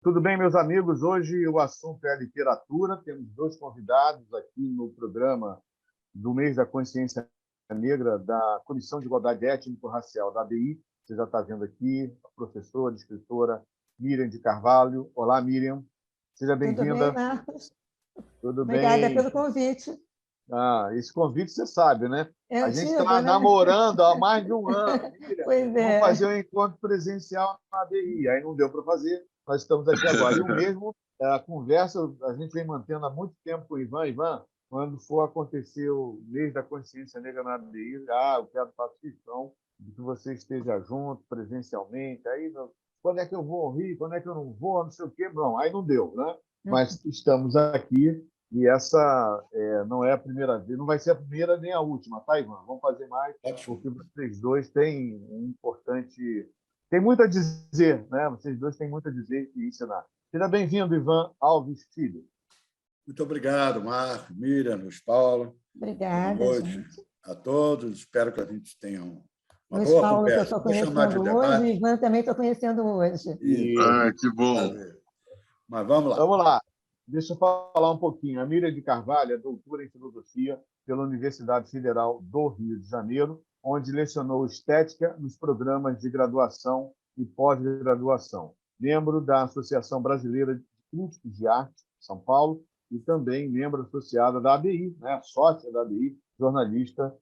Tudo bem, meus amigos? Hoje o assunto é a literatura. Temos dois convidados aqui no programa do mês da consciência negra da Comissão de Igualdade Étnico-Racial da ABI. Você já está vendo aqui a professora, escritora Miriam de Carvalho. Olá, Miriam. Seja Tudo bem, bem-vinda. Marcos? Tudo Obrigada bem? pelo convite. Esse convite você sabe, né? É A gente antigo, está né? namorando há mais de um ano. Miriam, Pois vamos é. fazer um encontro presencial na ABI. Aí não deu para fazer, nós estamos aqui agora. E o mesmo, a conversa, a gente vem mantendo há muito tempo com o Ivan. Ivan, quando for acontecer o mês da consciência negra na ABI, eu quero fazer questão de que você esteja junto presencialmente. Aí, quando é que eu vou ao Rio? Quando é que eu não vou? Não sei o quê. Não, aí não deu, né? Mas estamos aqui e essa não é a primeira vez, não vai ser a primeira nem a última, tá, Ivan? Vamos fazer mais, Ótimo. porque vocês dois têm um importante. Tem muito a dizer, né? Vocês dois têm muito a dizer e ensinar. Seja bem-vindo, Ivan Alves Filho. Muito obrigado, Marco, Miriam, Luiz Paulo. Boa Obrigada, noite gente. a todos. Espero que a gente tenha uma Luiz boa Paulo, que eu conversa. estou Vou chamar de conhecendo hoje, e debate. Ivan também estou conhecendo hoje. Isso, Que bom. prazer. Mas vamos lá. Vamos lá. Deixa eu falar um pouquinho. A Miriam de Carvalho é doutora em filosofia pela Universidade Federal do Rio de Janeiro, onde lecionou estética nos programas de graduação e pós-graduação. Membro da Associação Brasileira de Críticos de Arte, São Paulo, e também membro associada da ABI, né, sócia da ABI, jornalista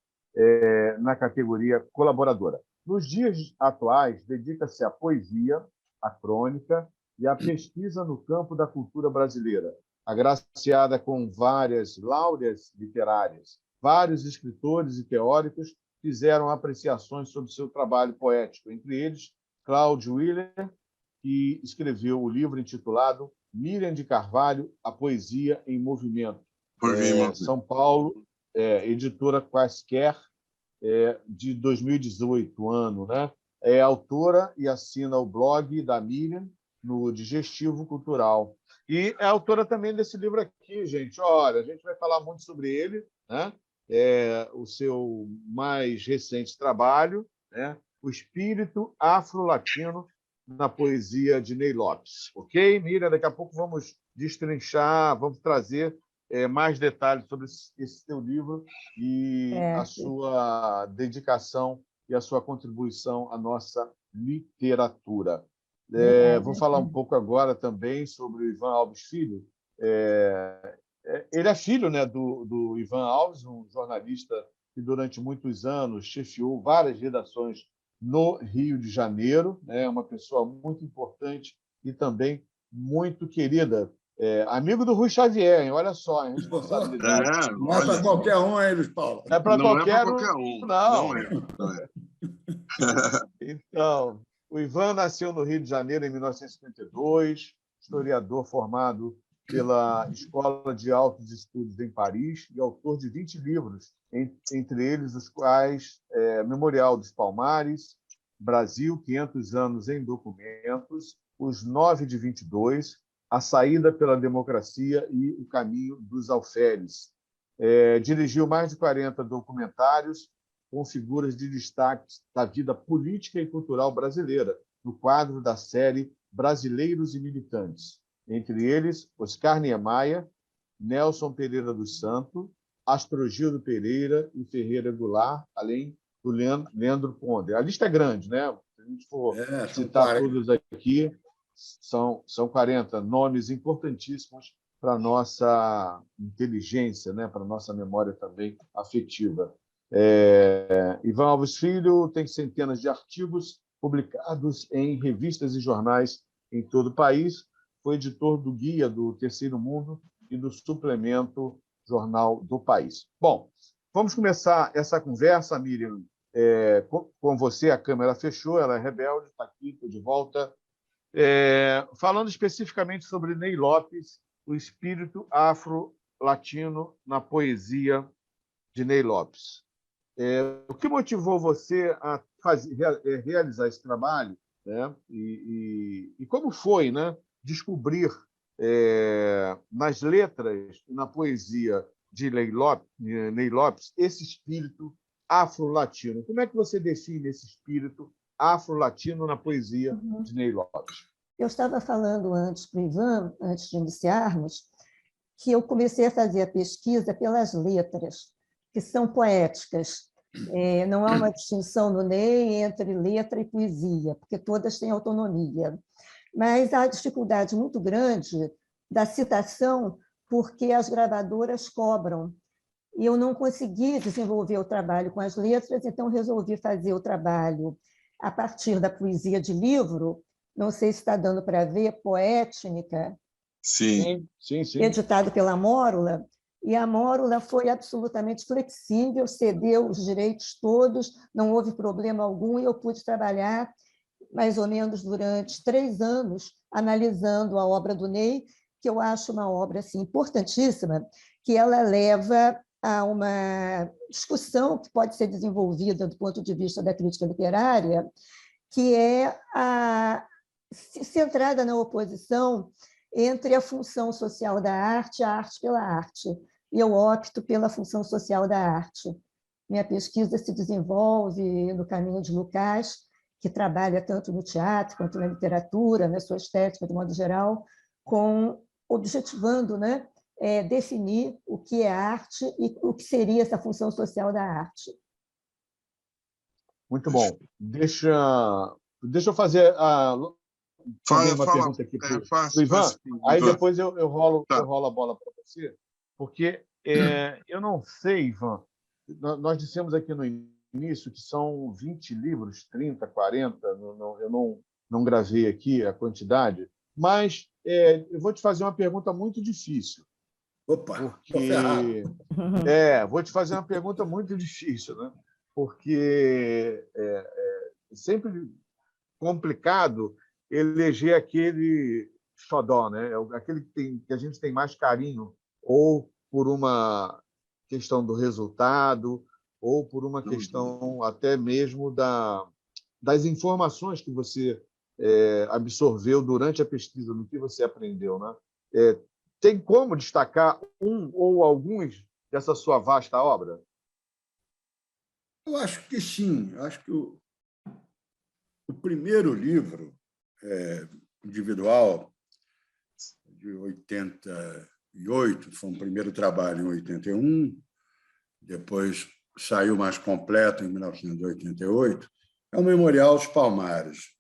na categoria colaboradora. Nos dias atuais, dedica-se à poesia, à crônica e à pesquisa no campo da cultura brasileira, agraciada com várias laureas literárias. Vários escritores e teóricos fizeram apreciações sobre seu trabalho poético, entre eles Cláudio Willer, que escreveu o livro intitulado Miriam de Carvalho, A Poesia em Movimento. São Paulo, editora Quaisquer, de 2018, ano, né? É autora e assina o blog da Miriam no Digestivo Cultural. E é autora também desse livro aqui, gente. Olha, a gente vai falar muito sobre ele, né? O seu mais recente trabalho, né? O Espírito Afro-Latino na Poesia de Ney Lopes. Ok, Miriam? Daqui a pouco vamos destrinchar, vamos trazer mais detalhes sobre esse seu livro e a sua dedicação e a sua contribuição à nossa literatura. Vou falar um pouco agora também sobre o Ivan Alves Filho. Ele é filho, né, do Ivan Alves, um jornalista que durante muitos anos chefiou várias redações no Rio de Janeiro, né, uma pessoa muito importante e também muito querida. Amigo do Rui Xavier, hein? Olha só, a responsabilidade. Não é para qualquer um, hein, Luiz Paulo? Não é para qualquer um. não. Não é. Então, o Ivan nasceu no Rio de Janeiro em 1952, historiador formado pela Escola de Altos Estudos em Paris e autor de 20 livros, entre eles os quais Memorial dos Palmares, Brasil, 500 anos em documentos, Os 9 de 22, A Saída pela Democracia e O Caminho dos Alferes. Dirigiu mais de 40 documentários com figuras de destaque da vida política e cultural brasileira, no quadro da série Brasileiros e Militantes. Entre eles, Oscar Niemeyer, Nelson Pereira dos Santos, Astrogildo Pereira e Ferreira Goulart, além do Leandro Ponder. A lista é grande, né? Se a gente for citar todos aqui, são 40 nomes importantíssimos para a nossa inteligência, né? Para a nossa memória também afetiva. Ivan Alves Filho tem centenas de artigos publicados em revistas e jornais em todo o país. Foi editor do Guia do Terceiro Mundo e do suplemento Jornal do País. Bom, vamos começar essa conversa, Miriam, com você. A câmera fechou, ela é rebelde, está aqui, estou de volta. Falando especificamente sobre Ney Lopes, o espírito afro-latino na poesia de Ney Lopes. O que motivou você a realizar esse trabalho, né? E como foi, né, descobrir nas letras e na poesia de Ney Lopes esse espírito afro-latino? Como é que você define esse espírito afro-latino na poesia de Ney Lopes? Eu estava falando antes para o Ivan, antes de iniciarmos, que eu comecei a fazer a pesquisa pelas letras, que são poéticas. Não há uma distinção no Ney entre letra e poesia, porque todas têm autonomia. Mas há dificuldade muito grande da citação, porque as gravadoras cobram. E eu não consegui desenvolver o trabalho com as letras, então resolvi fazer o trabalho a partir da poesia de livro, não sei se está dando para ver, Poétnica, Sim. editado pela Mórula, e a Mórula foi absolutamente flexível, cedeu os direitos todos, não houve problema algum, e eu pude trabalhar mais ou menos durante 3 anos analisando a obra do Ney, que eu acho uma obra assim, importantíssima, que ela leva a uma discussão que pode ser desenvolvida do ponto de vista da crítica literária, que é centrada na oposição entre a função social da arte e a arte pela arte. E eu opto pela função social da arte. Minha pesquisa se desenvolve no caminho de Lucas, que trabalha tanto no teatro quanto na literatura, na sua estética, de modo geral, objetivando, né, definir o que é arte e o que seria essa função social da arte. Muito bom. Deixa eu fazer uma pergunta aqui para o Ivan, aí depois eu rolo a bola para você, porque eu não sei, Ivan, nós dissemos aqui no início que são 20 livros, 30, 40, eu não gravei aqui a quantidade, mas eu vou te fazer uma pergunta muito difícil. Opa, porque vou te fazer uma pergunta muito difícil, né? Porque é sempre complicado eleger aquele xodó, né? Aquele que a gente tem mais carinho, ou por uma questão do resultado, ou por uma questão até mesmo das informações que você absorveu durante a pesquisa, no que você aprendeu, né? Tem como destacar um ou alguns dessa sua vasta obra? Eu acho que sim. Eu acho que o primeiro livro individual, de 88, foi um primeiro trabalho em 81, depois saiu mais completo em 1988, é o Memorial dos Palmares.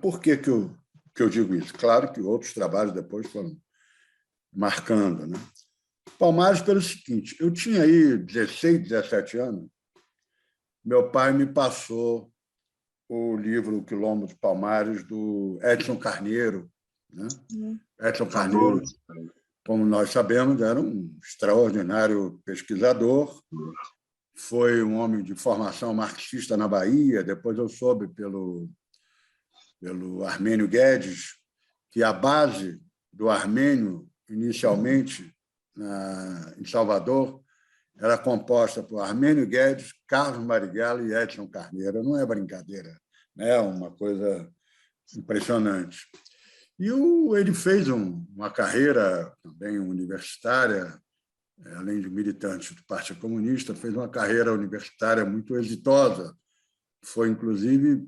Por que eu digo isso? Claro que outros trabalhos depois foram marcando, né? Palmares pelo seguinte, eu tinha aí 16, 17 anos, meu pai me passou o livro O Quilombo dos Palmares, do Edson Carneiro, né? Edson Carneiro, como nós sabemos, era um extraordinário pesquisador, foi um homem de formação marxista na Bahia, depois eu soube pelo Armênio Guedes que a base do Armênio, inicialmente, em Salvador, era composta por Armênio Guedes, Carlos Marighella e Edson Carneiro. Não é brincadeira, é uma coisa impressionante. E ele fez uma carreira também universitária, além de militante do Partido Comunista, fez uma carreira universitária muito exitosa. Foi, inclusive,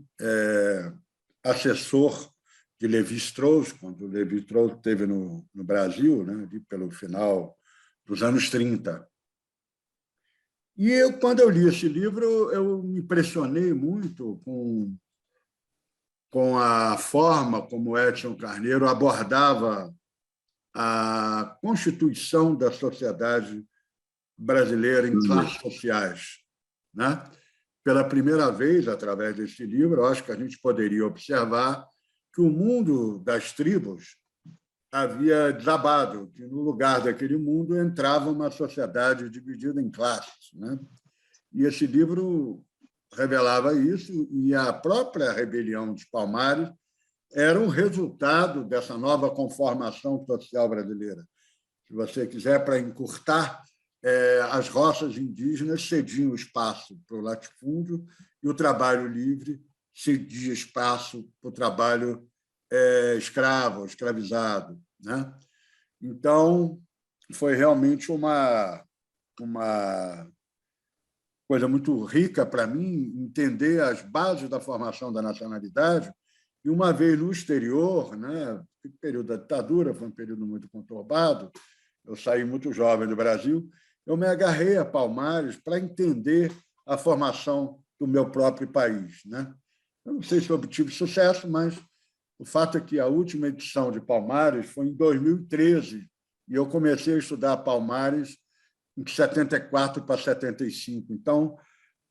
assessor de Lévi-Strauss, quando o Lévi-Strauss esteve no Brasil, né, ali pelo final dos anos 30. E quando eu li esse livro, eu me impressionei muito com a forma como Edson Carneiro abordava a constituição da sociedade brasileira em classes sociais, né? Pela primeira vez, através desse livro, eu acho que a gente poderia observar que o mundo das tribos havia desabado, que no lugar daquele mundo entrava uma sociedade dividida em classes, né? E esse livro revelava isso, e a própria rebelião dos Palmares era um resultado dessa nova conformação social brasileira. Se você quiser, para encurtar, as roças indígenas cediam espaço para o latifúndio e o trabalho livre cedia espaço para o trabalho escravo, escravizado, né? Então, foi realmente uma coisa muito rica para mim entender as bases da formação da nacionalidade E uma vez no exterior, né, o período da ditadura foi um período muito conturbado, eu saí muito jovem do Brasil, eu me agarrei a Palmares para entender a formação do meu próprio país, né? Eu não sei se eu obtive sucesso, mas o fato é que a última edição de Palmares foi em 2013, e eu comecei a estudar Palmares em 74 para 75. Então,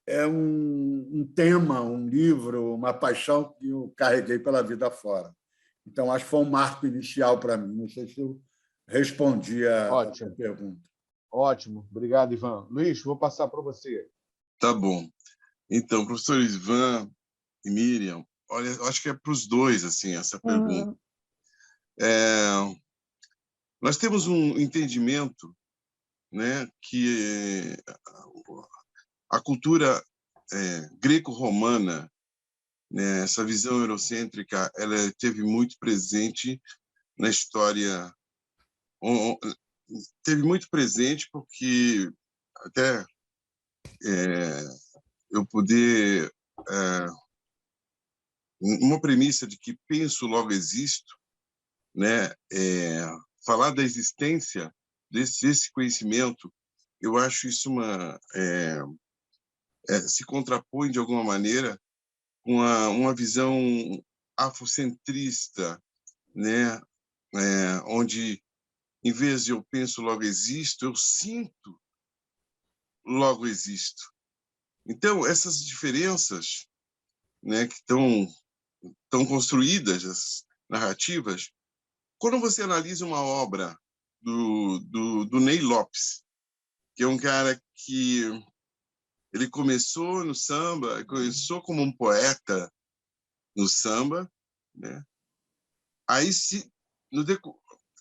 é um tema, um livro, uma paixão que eu carreguei pela vida fora. Então, acho que foi um marco inicial para mim. Não sei se eu respondi a sua Ótimo, pergunta. ótimo. Obrigado, Ivan. Luiz, vou passar para você. Tá bom. Então, professores Ivan e Miriam, olha, eu acho que é para os dois assim essa pergunta. Nós temos um entendimento, né, que a cultura greco-romana, né, essa visão eurocêntrica, ela teve muito presente na história, teve muito presente porque até eu poder uma premissa de que penso logo existo, né, falar da existência desse conhecimento, eu acho isso se contrapõe de alguma maneira com uma visão afrocentrista, né, onde em vez de eu penso logo existo, eu sinto logo existo. Então essas diferenças, né, que estão construídas, as narrativas, quando você analisa uma obra do Ney Lopes, que é um cara que ele começou no samba, começou como um poeta no samba, né? Aí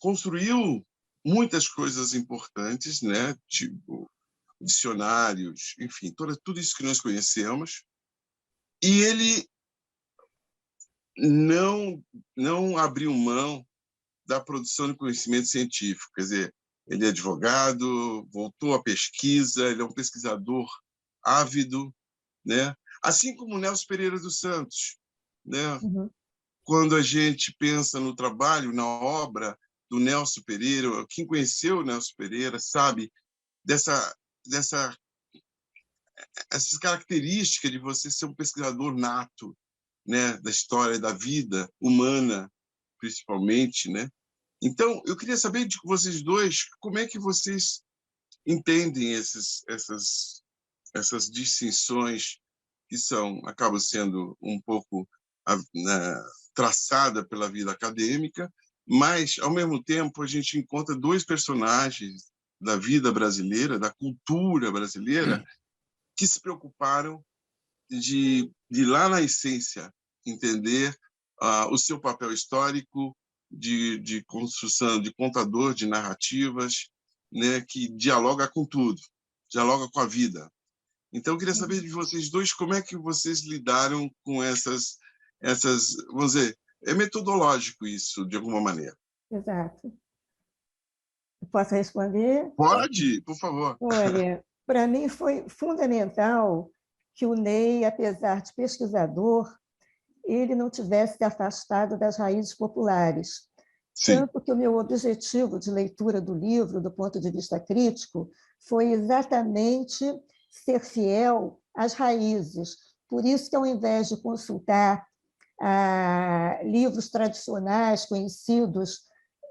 construiu muitas coisas importantes, né? Tipo dicionários, enfim, tudo isso que nós conhecemos. E ele não abriu mão da produção de conhecimento científico, quer dizer, ele é advogado, voltou à pesquisa, ele é um pesquisador ávido, né? Assim como o Nelson Pereira dos Santos, né? Uhum. Quando a gente pensa no trabalho, na obra do Nelson Pereira, quem conheceu o Nelson Pereira sabe essas características de você ser um pesquisador nato, né? Da história da vida humana, principalmente, né? Então, eu queria saber de vocês dois, como é que vocês entendem essas distinções que acabam sendo um pouco traçada pela vida acadêmica, mas, ao mesmo tempo, a gente encontra dois personagens da vida brasileira, da cultura brasileira, que se preocuparam de lá na essência, entender o seu papel histórico, de construção, de contador de narrativas, né, que dialoga com tudo, dialoga com a vida. Então, eu queria saber de vocês dois como é que vocês lidaram com essas vamos dizer, é metodológico isso, de alguma maneira. Exato. Posso responder? Pode, por favor. Olha, para mim foi fundamental que o Ney, apesar de pesquisador, ele não tivesse se afastado das raízes populares. Sim. Tanto que o meu objetivo de leitura do livro, do ponto de vista crítico, foi exatamente ser fiel às raízes. Por isso que, ao invés de consultar livros tradicionais conhecidos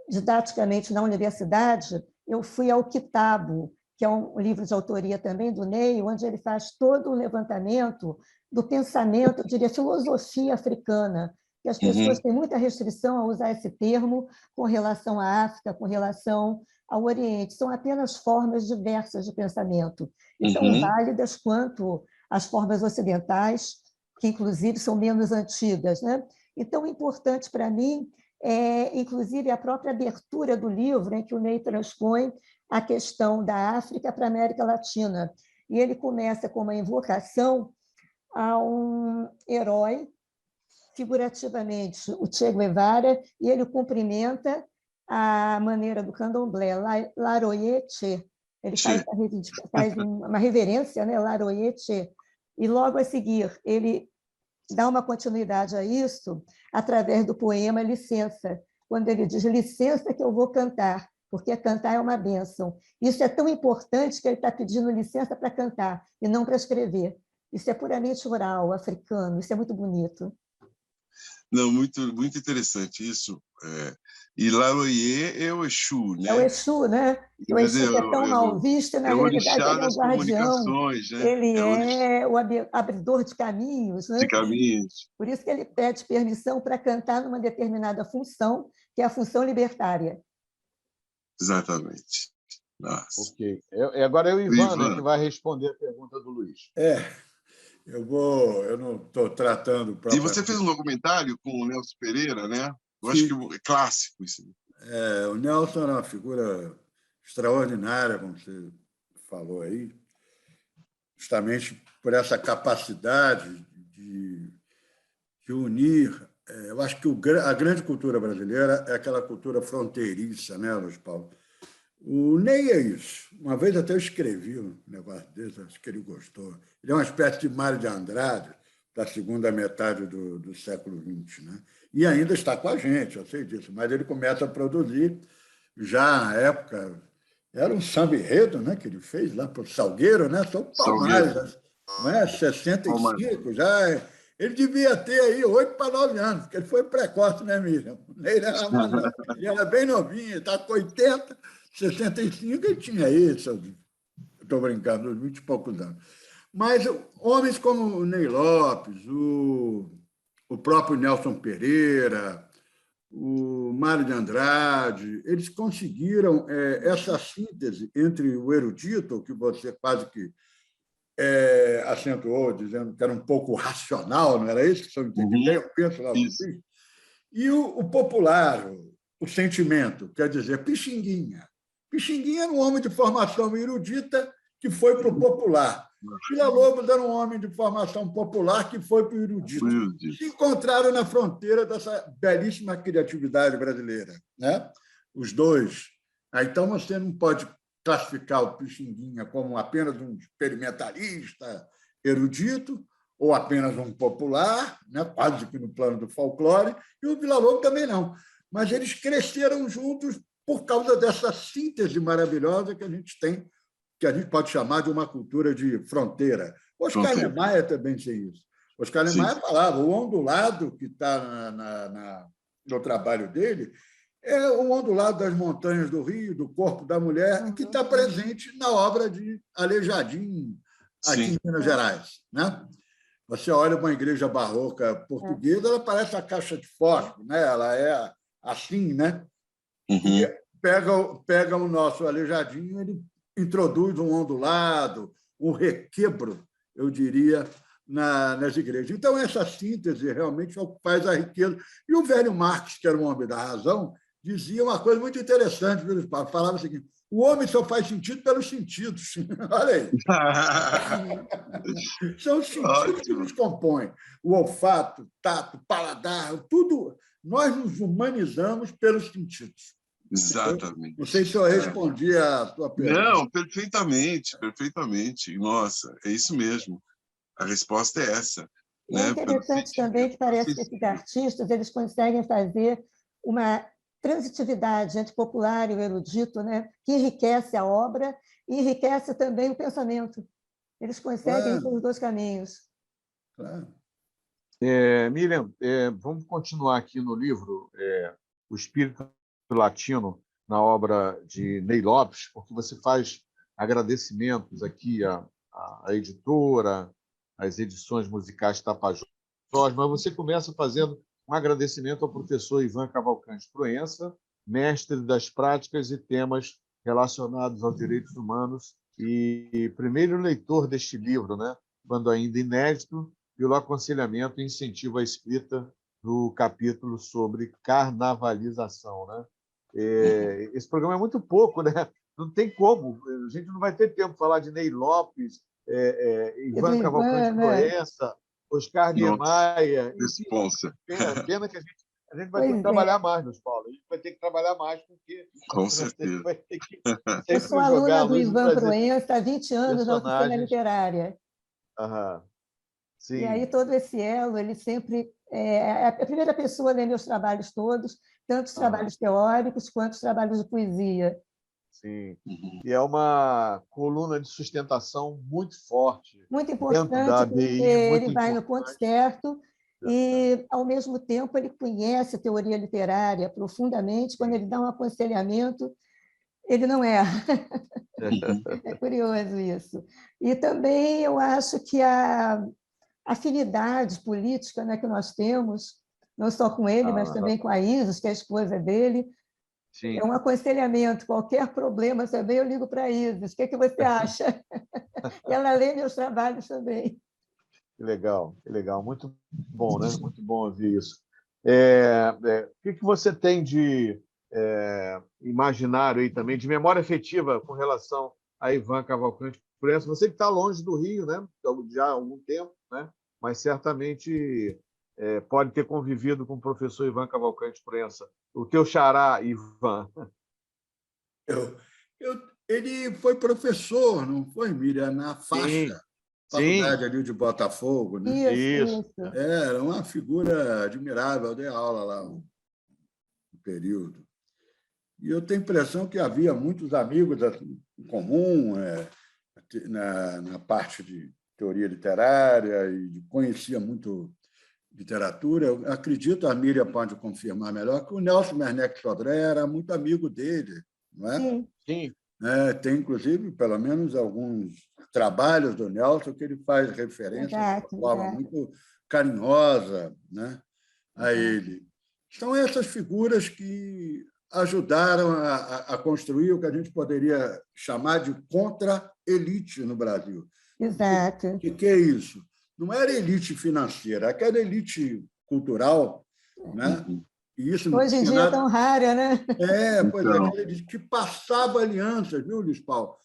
didaticamente na universidade, eu fui ao Quitabo, que é um livro de autoria também do Ney, onde ele faz todo o levantamento do pensamento, eu diria, filosofia africana, que as pessoas têm muita restrição a usar esse termo com relação à África, com relação ao Oriente. São apenas formas diversas de pensamento, e tão válidas quanto as formas ocidentais, que, inclusive, são menos antigas, né? Então, importante para mim inclusive, a própria abertura do livro, em que o Ney transpõe a questão da África para a América Latina. E ele começa com uma invocação a um herói, figurativamente, o Che Guevara, e ele cumprimenta a maneira do candomblé, Laroye Che. Ele faz uma reverência, né? Laroye Che. E, logo a seguir, ele dá uma continuidade a isso através do poema Licença, quando ele diz: licença que eu vou cantar, porque cantar é uma bênção. Isso é tão importante que ele está pedindo licença para cantar e não para escrever. Isso é puramente oral, africano, isso é muito bonito. Não, muito, muito interessante isso. E Laroye é o Exu, né? É o Exu, né? O Exu que é tão mal visto, e, na é o realidade, orixá ele é o das guardião, comunicações, né? ele O orixá é o abridor de caminhos, de né? caminhos. Por isso que ele pede permissão para cantar numa determinada função, que é a função libertária. Exatamente. Nossa. Ok. Agora é o Ivan, né, que vai responder a pergunta do Luiz. Eu não estou tratando E propriamente. você fez um documentário com o Nelson Pereira, né? Eu acho que é clássico isso. O Nelson era uma figura extraordinária, como você falou aí, justamente por essa capacidade de unir. Eu acho que a grande cultura brasileira é aquela cultura fronteiriça, né, Luiz Paulo? O Ney é isso. Uma vez até eu escrevi um negócio desse, acho que ele gostou. Ele é uma espécie de Mário de Andrade da segunda metade do século XX, né? E ainda está com a gente, eu sei disso, mas ele começa a produzir já na época. Era um samba-enredo, né, que ele fez lá para o Salgueiro, né? São Palmares, não é? 65, já. Ele devia ter aí 8 para 9 anos, porque ele foi precoce, né, Miriam? Ele era bem novinho, está com 80, 65, ele tinha isso. Estou brincando, 20 e poucos anos. Mas homens como o Ney Lopes, o próprio Nelson Pereira, o Mário de Andrade, eles conseguiram essa síntese entre o erudito, que você quase que acentuou, dizendo que era um pouco racional, não era isso que você entende bem? Eu penso lá assim, e o popular, o sentimento, quer dizer, Pixinguinha. Pixinguinha era um homem de formação erudita que foi para o popular. Villa-Lobos era um homem de formação popular que foi para o erudito. Se encontraram na fronteira dessa belíssima criatividade brasileira, né? Os dois. Então, você não pode classificar o Pixinguinha como apenas um experimentalista erudito ou apenas um popular, né? Quase que no plano do folclore, e o Villa-Lobos também não. Mas eles cresceram juntos por causa dessa síntese maravilhosa que a gente tem, que a gente pode chamar de uma cultura de fronteira. Oscar Niemeyer também tem isso. Oscar Niemeyer falava, o ondulado que está no trabalho dele é o ondulado das montanhas do Rio, do corpo da mulher, que está presente na obra de Aleijadinho, aqui em Minas Gerais, né? Você olha uma igreja barroca portuguesa, ela parece a caixa de fósforo, né? Ela é assim, né? E pega o nosso Aleijadinho, ele introduz um ondulado, um requebro, eu diria, nas igrejas. Então, essa síntese realmente é o que faz a riqueza. E o velho Marx, que era um homem da razão, dizia uma coisa muito interessante, falava o seguinte: o homem só faz sentido pelos sentidos. Olha aí. São os sentidos que nos compõem. O olfato, o tato, o paladar, tudo. Nós nos humanizamos pelos sentidos. Exatamente. Não sei se eu respondi a sua pergunta. Não, perfeitamente, perfeitamente. Nossa, é isso mesmo. A resposta é essa. É interessante também que parece que esses artistas eles conseguem fazer uma transitividade entre o popular e o erudito, né? Que enriquece a obra e enriquece também o pensamento. Eles conseguem os dois caminhos. Claro. Miriam, vamos continuar aqui no livro O Espírito Latino, na obra de Ney Lopes, porque você faz agradecimentos aqui à editora, às edições musicais Tapajós, mas você começa fazendo um agradecimento ao professor Ivan Cavalcante Proença, mestre das práticas e temas relacionados aos direitos humanos e primeiro leitor deste livro, né? Quando ainda inédito, pelo aconselhamento e incentivo à escrita do capítulo sobre carnavalização, né? Esse programa é muito pouco, né? Não tem como. A gente não vai ter tempo de falar de Ney Lopes, Ivan Cavalcante Proença, Oscar Niemeyer. Responsa. Pena que a gente vai ter que trabalhar mais, Luiz Paulo. A gente vai ter que trabalhar mais, porque com certeza. Vai ter que eu sou aluna do Ivan Proença há 20 anos na oficina literária. Sim. E aí todo esse elo, ele sempre é a primeira pessoa a ler meus trabalhos todos, tanto os trabalhos teóricos quanto os trabalhos de poesia. Sim. E é uma coluna de sustentação muito forte Muito dentro da importante, porque ABI, muito ele vai no ponto importante. certo e, ao mesmo tempo, ele conhece a teoria literária profundamente. Quando ele dá um aconselhamento, ele não erra. É curioso isso. E também eu acho que a afinidade política, né, que nós temos, não só com ele, mas também com a Isis, que é a esposa dele, Sim. é um aconselhamento. Qualquer problema também eu ligo para a Isis. O que é que você acha? E ela lê meus trabalhos também. Que legal, que legal. Muito bom, né? Muito bom ouvir isso. O que você tem de imaginário aí também, de memória afetiva com relação a Ivan Cavalcante Proença? Você que está longe do Rio, né? Já há algum tempo, né? Mas certamente pode ter convivido com o professor Ivan Cavalcante Proença. O teu xará, Ivan. Ele foi professor, não foi, Miriam, na Sim, faixa, sim. faculdade ali de Botafogo, né? Isso, Isso. isso. Era uma figura admirável, eu dei aula lá um período. E eu tenho a impressão que havia muitos amigos em comum na parte de teoria literária e conhecia muito literatura. Eu acredito, a Miriam pode confirmar melhor, que o Nelson Werneck Sodré era muito amigo dele, não é? Sim. Sim. Tem, inclusive, pelo menos alguns trabalhos do Nelson que ele faz referência de Exato, uma forma exato. muito carinhosa, né, a ele. São essas figuras que ajudaram a construir o que a gente poderia chamar de contra-elite no Brasil. Exato. O que é isso? Não era elite financeira, aquela elite cultural, né? E isso não Hoje em tinha dia é nada. tão rara, né? Pois é, aquela elite que passava alianças, viu, Luiz Paulo,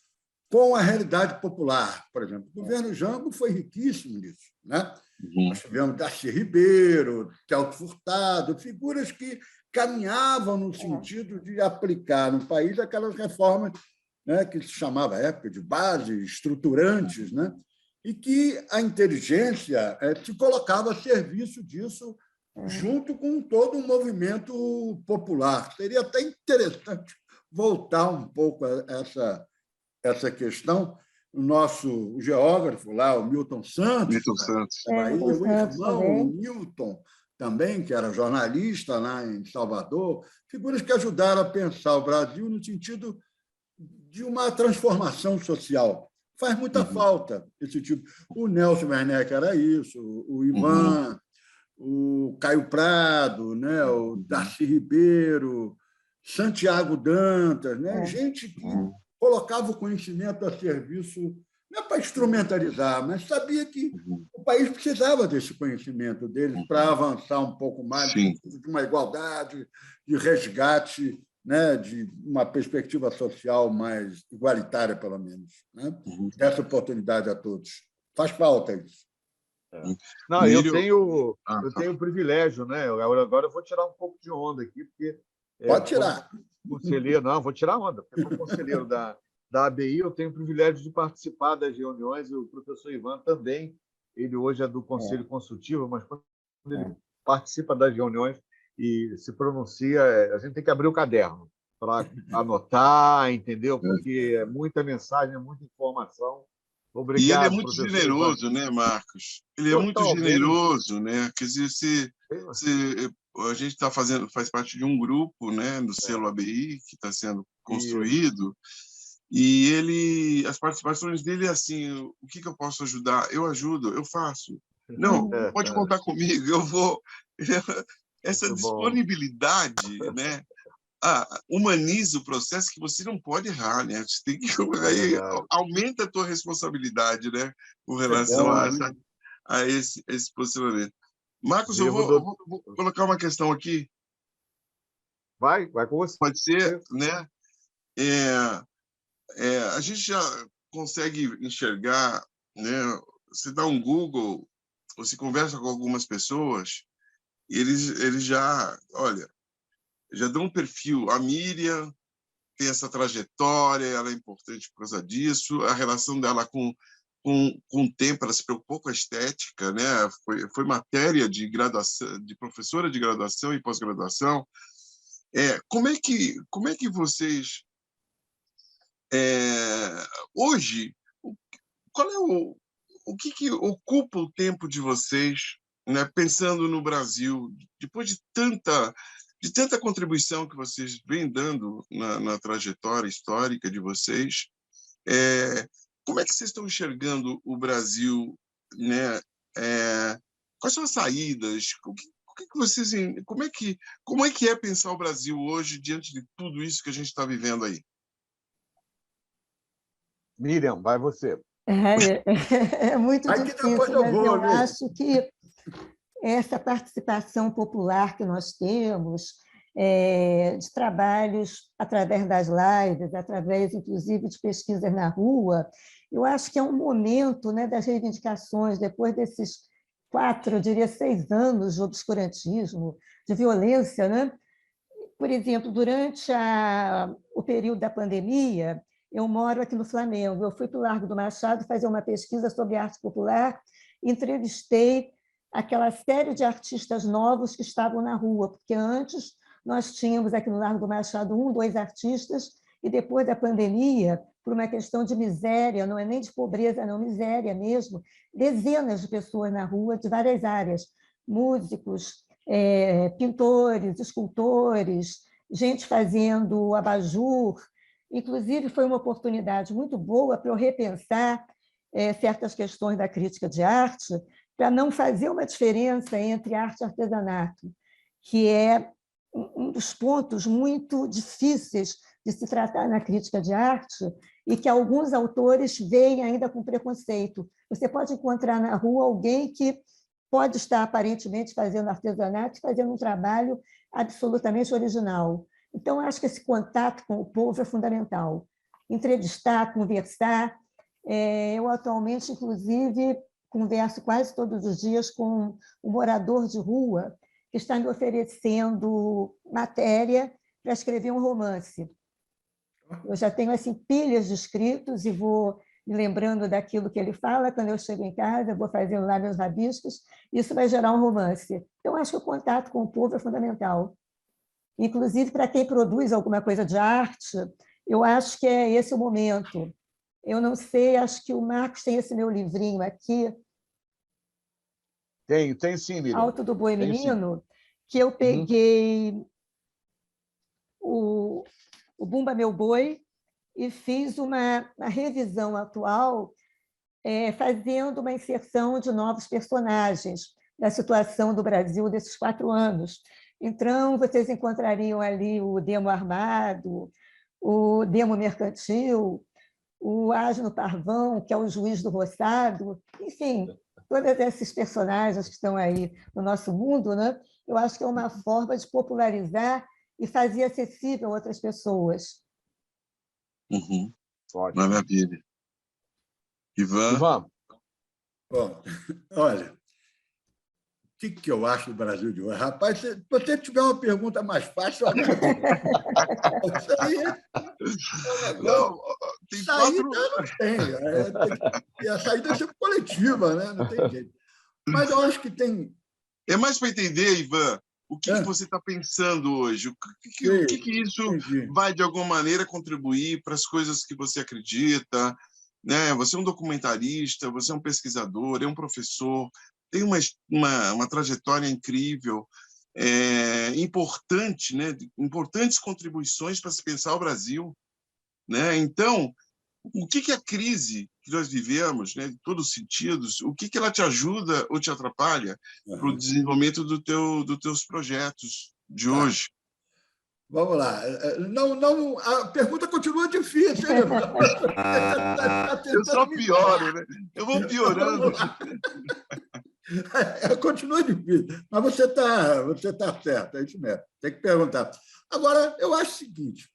com a realidade popular, por exemplo. O governo Jango foi riquíssimo nisso, né? Nós tivemos Darcy Ribeiro, Celso Furtado, figuras que caminhavam no sentido de aplicar no país aquelas reformas, né, que se chamava à época de base, estruturantes, né, e que a inteligência se colocava a serviço disso junto com todo um movimento popular. Seria até interessante voltar um pouco a essa questão. O nosso geógrafo lá, o Milton Santos, da Bahia, o irmão, o Milton, também, que era jornalista lá em Salvador, figuras que ajudaram a pensar o Brasil no sentido de uma transformação social. Faz muita falta esse tipo. O Nelson Werneck era isso, o Ivan, o Caio Prado, né, o Darcy Ribeiro, Santiago Dantas, né, gente que colocava o conhecimento a serviço, não é para instrumentalizar, mas sabia que o país precisava desse conhecimento deles para avançar um pouco mais, de uma igualdade, de resgate, né, de uma perspectiva social mais igualitária, pelo menos, né? Dessa oportunidade a todos. Faz falta isso. Não, eu tenho o privilégio, né? Agora eu vou tirar um pouco de onda aqui, porque pode tirar. Conselheiro, não, vou tirar onda, porque como conselheiro da ABI, eu tenho o privilégio de participar das reuniões, e o professor Ivan também, ele hoje é do Conselho Consultivo, mas quando ele participa das reuniões e se pronuncia, a gente tem que abrir o caderno para anotar, entendeu? Porque é muita mensagem, é muita informação. Obrigado, e ele é muito professor generoso, Ivan. né, Marcos? Ele é muito Totalmente. generoso, né? Quer dizer, a gente faz parte de um grupo, né, do selo ABI, que está sendo construído, e as participações dele é assim: o que eu posso ajudar? Eu ajudo, eu faço. Não, pode contar comigo, eu vou. Essa Muito disponibilidade, né? Humaniza o processo, que você não pode errar, né? Você tem que aí aumenta a tua responsabilidade, né, com relação a esse posicionamento. Marcos, eu vou colocar uma questão aqui. Vai com você. Pode ser, né? A gente já consegue enxergar, né? Você dá um Google, você conversa com algumas pessoas, e eles já, olha, já dão um perfil. A Miriam tem essa trajetória, ela é importante por causa disso, a relação dela com com o tempo, ela se preocupou com a estética, né? Foi matéria de graduação, de professora de graduação e pós-graduação. Como é que vocês hoje, qual é o que ocupa o tempo de vocês, né, pensando no Brasil, depois de tanta contribuição que vocês vêm dando na trajetória histórica de vocês? Como é que vocês estão enxergando o Brasil, né? Quais são as saídas? Como é que é pensar o Brasil hoje diante de tudo isso que a gente está vivendo aí? Miriam, vai você. É muito Aí que depois difícil, mas eu Miriam. acho que essa participação popular que nós temos, de trabalhos através das lives, através, inclusive, de pesquisas na rua, eu acho que é um momento, né, das reivindicações, depois desses 4, eu diria 6 anos de obscurantismo, de violência, né? Por exemplo, durante o período da pandemia, eu moro aqui no Flamengo, eu fui para o Largo do Machado fazer uma pesquisa sobre arte popular, entrevistei aquela série de artistas novos que estavam na rua, porque antes nós tínhamos aqui no Largo do Machado 1, 2 artistas, e depois da pandemia, por uma questão de miséria, não é nem de pobreza, não, miséria mesmo, dezenas de pessoas na rua de várias áreas, músicos, pintores, escultores, gente fazendo abajur. Inclusive, foi uma oportunidade muito boa para eu repensar certas questões da crítica de arte, para não fazer uma diferença entre arte e artesanato, que é um dos pontos muito difíceis de se tratar na crítica de arte e que alguns autores veem ainda com preconceito. Você pode encontrar na rua alguém que pode estar aparentemente fazendo artesanato e fazendo um trabalho absolutamente original. Então, acho que esse contato com o povo é fundamental. Entrevistar, conversar. Eu, atualmente, inclusive, converso quase todos os dias com um morador de rua que está me oferecendo matéria para escrever um romance. Eu já tenho assim, pilhas de escritos e vou me lembrando daquilo que ele fala. Quando eu chego em casa, vou fazendo lá meus rabiscos, isso vai gerar um romance. Então, acho que o contato com o povo é fundamental. Inclusive, para quem produz alguma coisa de arte, eu acho que é esse o momento. Eu não sei, acho que o Marcos tem esse meu livrinho aqui. Tem sim, Miriam. Alto do Boi Tem, Menino, que eu peguei o Bumba Meu Boi e fiz uma revisão atual, fazendo uma inserção de novos personagens da situação do Brasil desses 4 anos. Então, vocês encontrariam ali o Demo Armado, o Demo Mercantil, o Asno Parvão, que é o juiz do roçado, enfim, todos esses personagens que estão aí no nosso mundo, né? Eu acho que é uma forma de popularizar e fazer acessível a outras pessoas. Maravilha. Ivan? Bom, olha, o que eu acho do Brasil de hoje? Rapaz, se você tiver uma pergunta mais fácil, isso aí Não, tem saída não tem. A saída é sempre coletiva, né? Não tem jeito. Mas eu acho que tem... É mais para entender, Ivan, o que você está pensando hoje? O que isso vai, de alguma maneira, contribuir para as coisas que você acredita? Né? Você é um documentarista, você é um pesquisador, é um professor, tem uma trajetória incrível, importante, né? Importantes contribuições para se pensar o Brasil. Né? Então, o que a crise que nós vivemos, né, em todos os sentidos, o que ela te ajuda ou te atrapalha para o desenvolvimento dos teus projetos de hoje? Vamos lá. Não, a pergunta continua difícil, hein, Ivan? Eu só pioro, né? Eu vou piorando. Continua difícil, mas você tá certo, é isso mesmo. Tem que perguntar. Agora, eu acho o seguinte,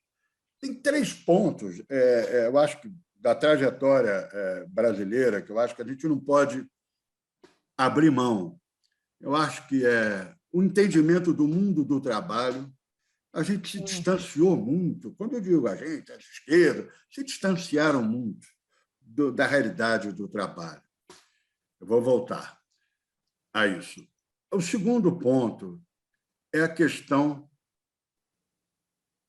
tem 3 pontos, eu acho que da trajetória brasileira, que eu acho que a gente não pode abrir mão. Eu acho que é o entendimento do mundo do trabalho. A gente se distanciou muito. Quando eu digo a gente, a esquerda, se distanciaram muito da realidade do trabalho. Eu vou voltar a isso. O segundo ponto é a questão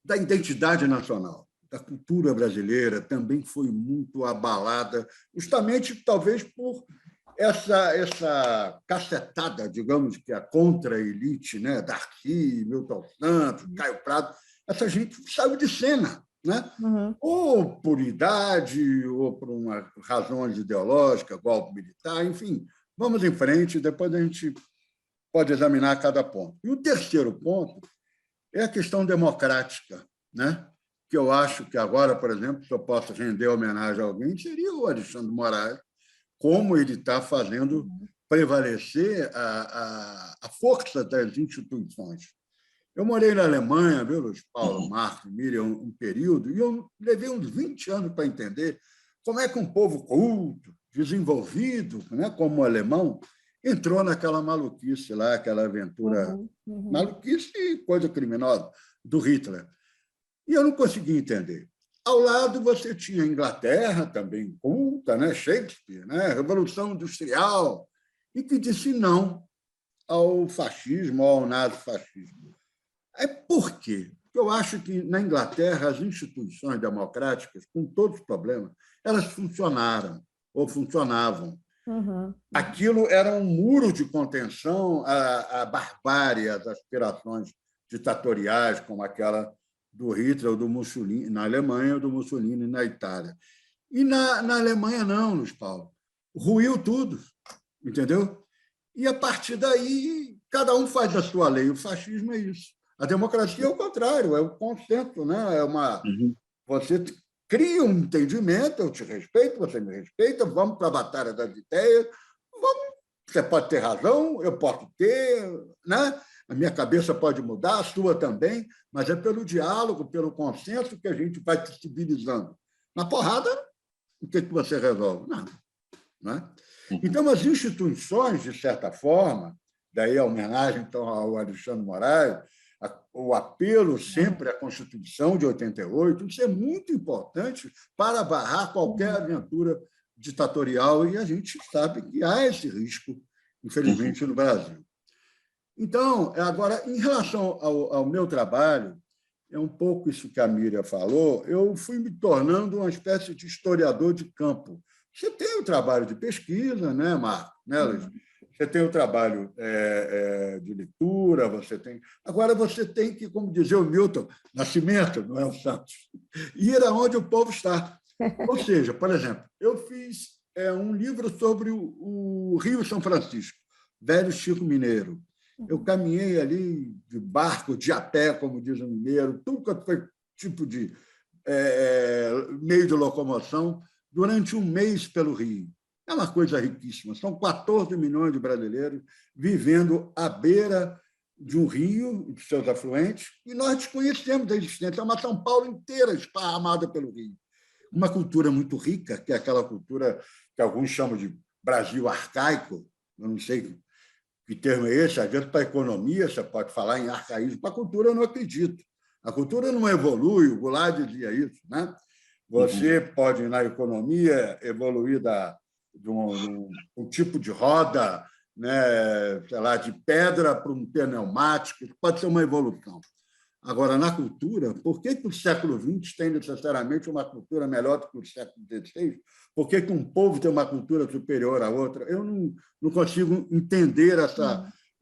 da identidade nacional, da cultura brasileira, também foi muito abalada, justamente, talvez, por essa cacetada, digamos, que a contra-elite, né? Darcy, Milton Santos, Caio Prado, essa gente saiu de cena, né? Ou por idade, ou por uma razões ideológicas, golpe militar, enfim. Vamos em frente, depois a gente pode examinar cada ponto. E o terceiro ponto é a questão democrática, né? Que eu acho que agora, por exemplo, se eu posso render homenagem a alguém, seria o Alexandre de Moraes, como ele está fazendo prevalecer a força das instituições. Eu morei na Alemanha, viu, Luiz Paulo, Marcos, Miriam, um período, e eu levei uns 20 anos para entender como é que um povo culto, desenvolvido, né, como o alemão, entrou naquela maluquice lá, aquela aventura, maluquice e coisa criminosa, do Hitler. E eu não conseguia entender. Ao lado, você tinha a Inglaterra, também culta, né? Shakespeare, né? Revolução Industrial, e que disse não ao fascismo, ao nazifascismo. Por quê? Porque eu acho que, na Inglaterra, as instituições democráticas, com todos os problemas, elas funcionaram ou funcionavam. Aquilo era um muro de contenção à barbárie, às aspirações ditatoriais, como aquela do Hitler ou do Mussolini na Alemanha, ou do Mussolini na Itália. E na Alemanha, não, Luiz Paulo. Ruiu tudo, entendeu? E, a partir daí, cada um faz a sua lei. O fascismo é isso. A democracia é o contrário, é o consenso, né? Você cria um entendimento, eu te respeito, você me respeita, vamos para a batalha das ideias, você pode ter razão, eu posso ter, né? A minha cabeça pode mudar, a sua também, mas é pelo diálogo, pelo consenso que a gente vai se civilizando. Na porrada, o que você resolve? Nada. Né? Então, as instituições, de certa forma, daí a homenagem então, ao Alexandre de Moraes, o apelo sempre à Constituição de 88, isso é muito importante para barrar qualquer aventura ditatorial, e a gente sabe que há esse risco, infelizmente, no Brasil. Então, agora, em relação ao meu trabalho, é um pouco isso que a Miriam falou, eu fui me tornando uma espécie de historiador de campo. Você tem o trabalho de pesquisa, né, Marco? Né, Luiz? Você tem o trabalho de leitura, você tem... Agora, você tem que, como dizia o Milton Nascimento, não é o Santos, ir aonde o povo está. Ou seja, por exemplo, eu fiz um livro sobre o Rio São Francisco, Velho Chico Mineiro. Eu caminhei ali de barco, de a pé, como diz o mineiro, tudo que foi tipo de meio de locomoção, durante um mês pelo Rio. É uma coisa riquíssima. São 14 milhões de brasileiros vivendo à beira de um rio, de seus afluentes, e nós desconhecemos a existência. É uma São Paulo inteira esparramada pelo Rio. Uma cultura muito rica, que é aquela cultura que alguns chamam de Brasil arcaico, eu não sei que termo é esse, às vezes, para a economia, você pode falar em arcaísmo, para a cultura eu não acredito. A cultura não evolui, o Goulart dizia isso. Né? Você pode, na economia, evoluir de um tipo de roda, né, sei lá, de pedra para um pneumático, pode ser uma evolução. Agora, na cultura, por que o século XX tem necessariamente uma cultura melhor do que o século XVI? Por que um povo tem uma cultura superior à outra? Eu não consigo entender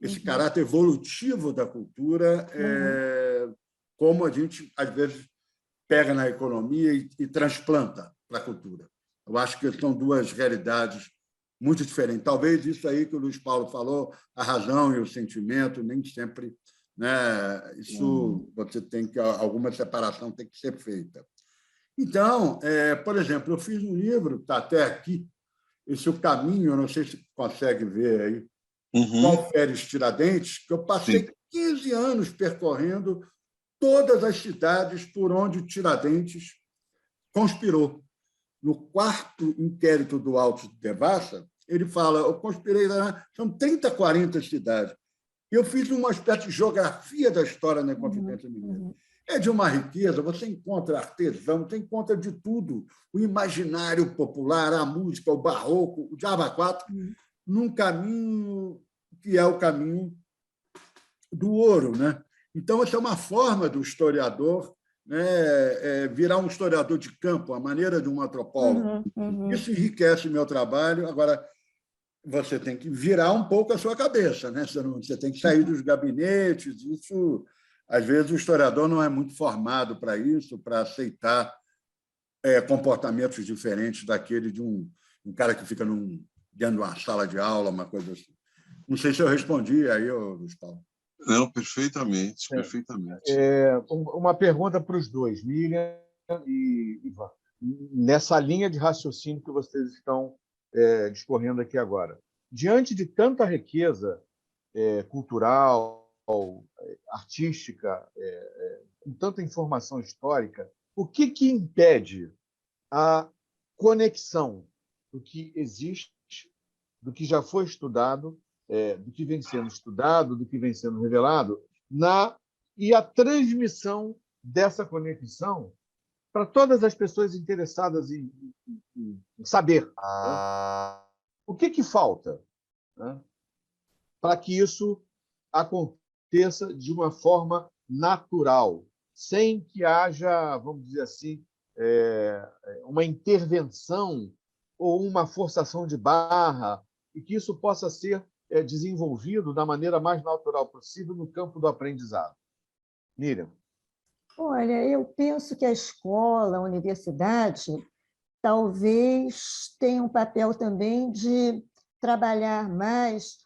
esse caráter evolutivo da cultura, como a gente, às vezes, pega na economia e transplanta para a cultura. Eu acho que são duas realidades muito diferentes. Talvez isso aí que o Luiz Paulo falou, a razão e o sentimento, nem sempre... Né? Isso você tem que alguma separação tem que ser feita. Então, por exemplo, eu fiz um livro, está até aqui, esse é o caminho, eu não sei se consegue ver aí, Qual Férias Tiradentes, que eu passei 15 anos percorrendo todas as cidades por onde o Tiradentes conspirou. No quarto inquérito do Alto de Devassa, ele fala, eu conspirei, são 30, 40 cidades. Eu fiz uma espécie de geografia da história na Confidência Mineira. é de uma riqueza, você encontra artesão, você encontra de tudo, o imaginário popular, a música, o barroco, o diabo a quatro, num caminho que é o caminho do ouro, né? Então, essa é uma forma do historiador, né, virar um historiador de campo, a maneira de um antropólogo. Isso enriquece meu trabalho. Agora, você tem que virar um pouco a sua cabeça, né? Você tem que sair dos gabinetes. Isso, às vezes, o historiador não é muito formado para isso, para aceitar comportamentos diferentes daquele de um cara que fica dentro de uma sala de aula, uma coisa assim. Não sei se eu respondi aí, Luiz Paulo. Não, perfeitamente, perfeitamente. Uma pergunta para os dois, Miriam e Ivan. Nessa linha de raciocínio que vocês estão discorrendo aqui agora. Diante de tanta riqueza cultural, artística, com tanta informação histórica, o que impede a conexão do que existe, do que já foi estudado, do que vem sendo estudado, do que vem sendo revelado, e a transmissão dessa conexão para todas as pessoas interessadas em saber, né? O que falta, né, para que isso aconteça de uma forma natural, sem que haja, vamos dizer assim, uma intervenção ou uma forçação de barra, e que isso possa ser desenvolvido da maneira mais natural possível no campo do aprendizado. Miriam. Olha, eu penso que a escola, a universidade, talvez tenha um papel também de trabalhar mais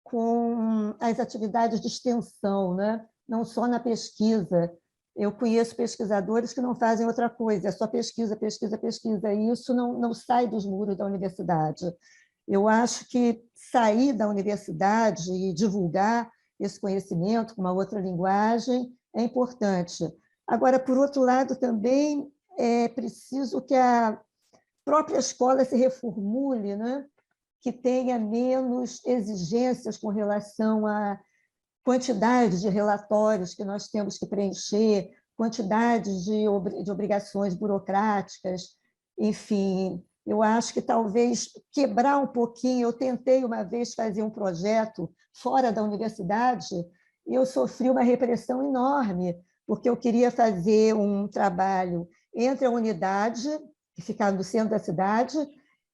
com as atividades de extensão, né? Não só na pesquisa. Eu conheço pesquisadores que não fazem outra coisa, é só pesquisa, pesquisa, pesquisa, e isso não sai dos muros da universidade. Eu acho que sair da universidade e divulgar esse conhecimento com uma outra linguagem é importante. Agora, por outro lado, também é preciso que a própria escola se reformule, né? Que tenha menos exigências com relação à quantidade de relatórios que nós temos que preencher, quantidade de obrigações burocráticas, enfim. Eu acho que talvez quebrar um pouquinho. Eu tentei uma vez fazer um projeto fora da universidade e eu sofri uma repressão enorme, porque eu queria fazer um trabalho entre a unidade, que ficava no centro da cidade,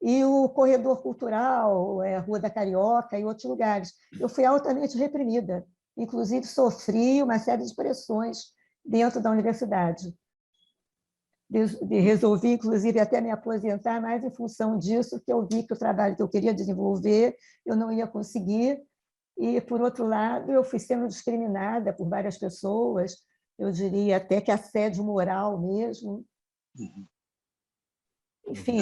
e o corredor cultural, a Rua da Carioca e outros lugares. Eu fui altamente reprimida. Inclusive, sofri uma série de pressões dentro da universidade. Resolvi, inclusive, até me aposentar mais em função disso, que eu vi que o trabalho que eu queria desenvolver eu não ia conseguir. E, por outro lado, eu fui sendo discriminada por várias pessoas, eu diria até que assédio moral mesmo. Enfim,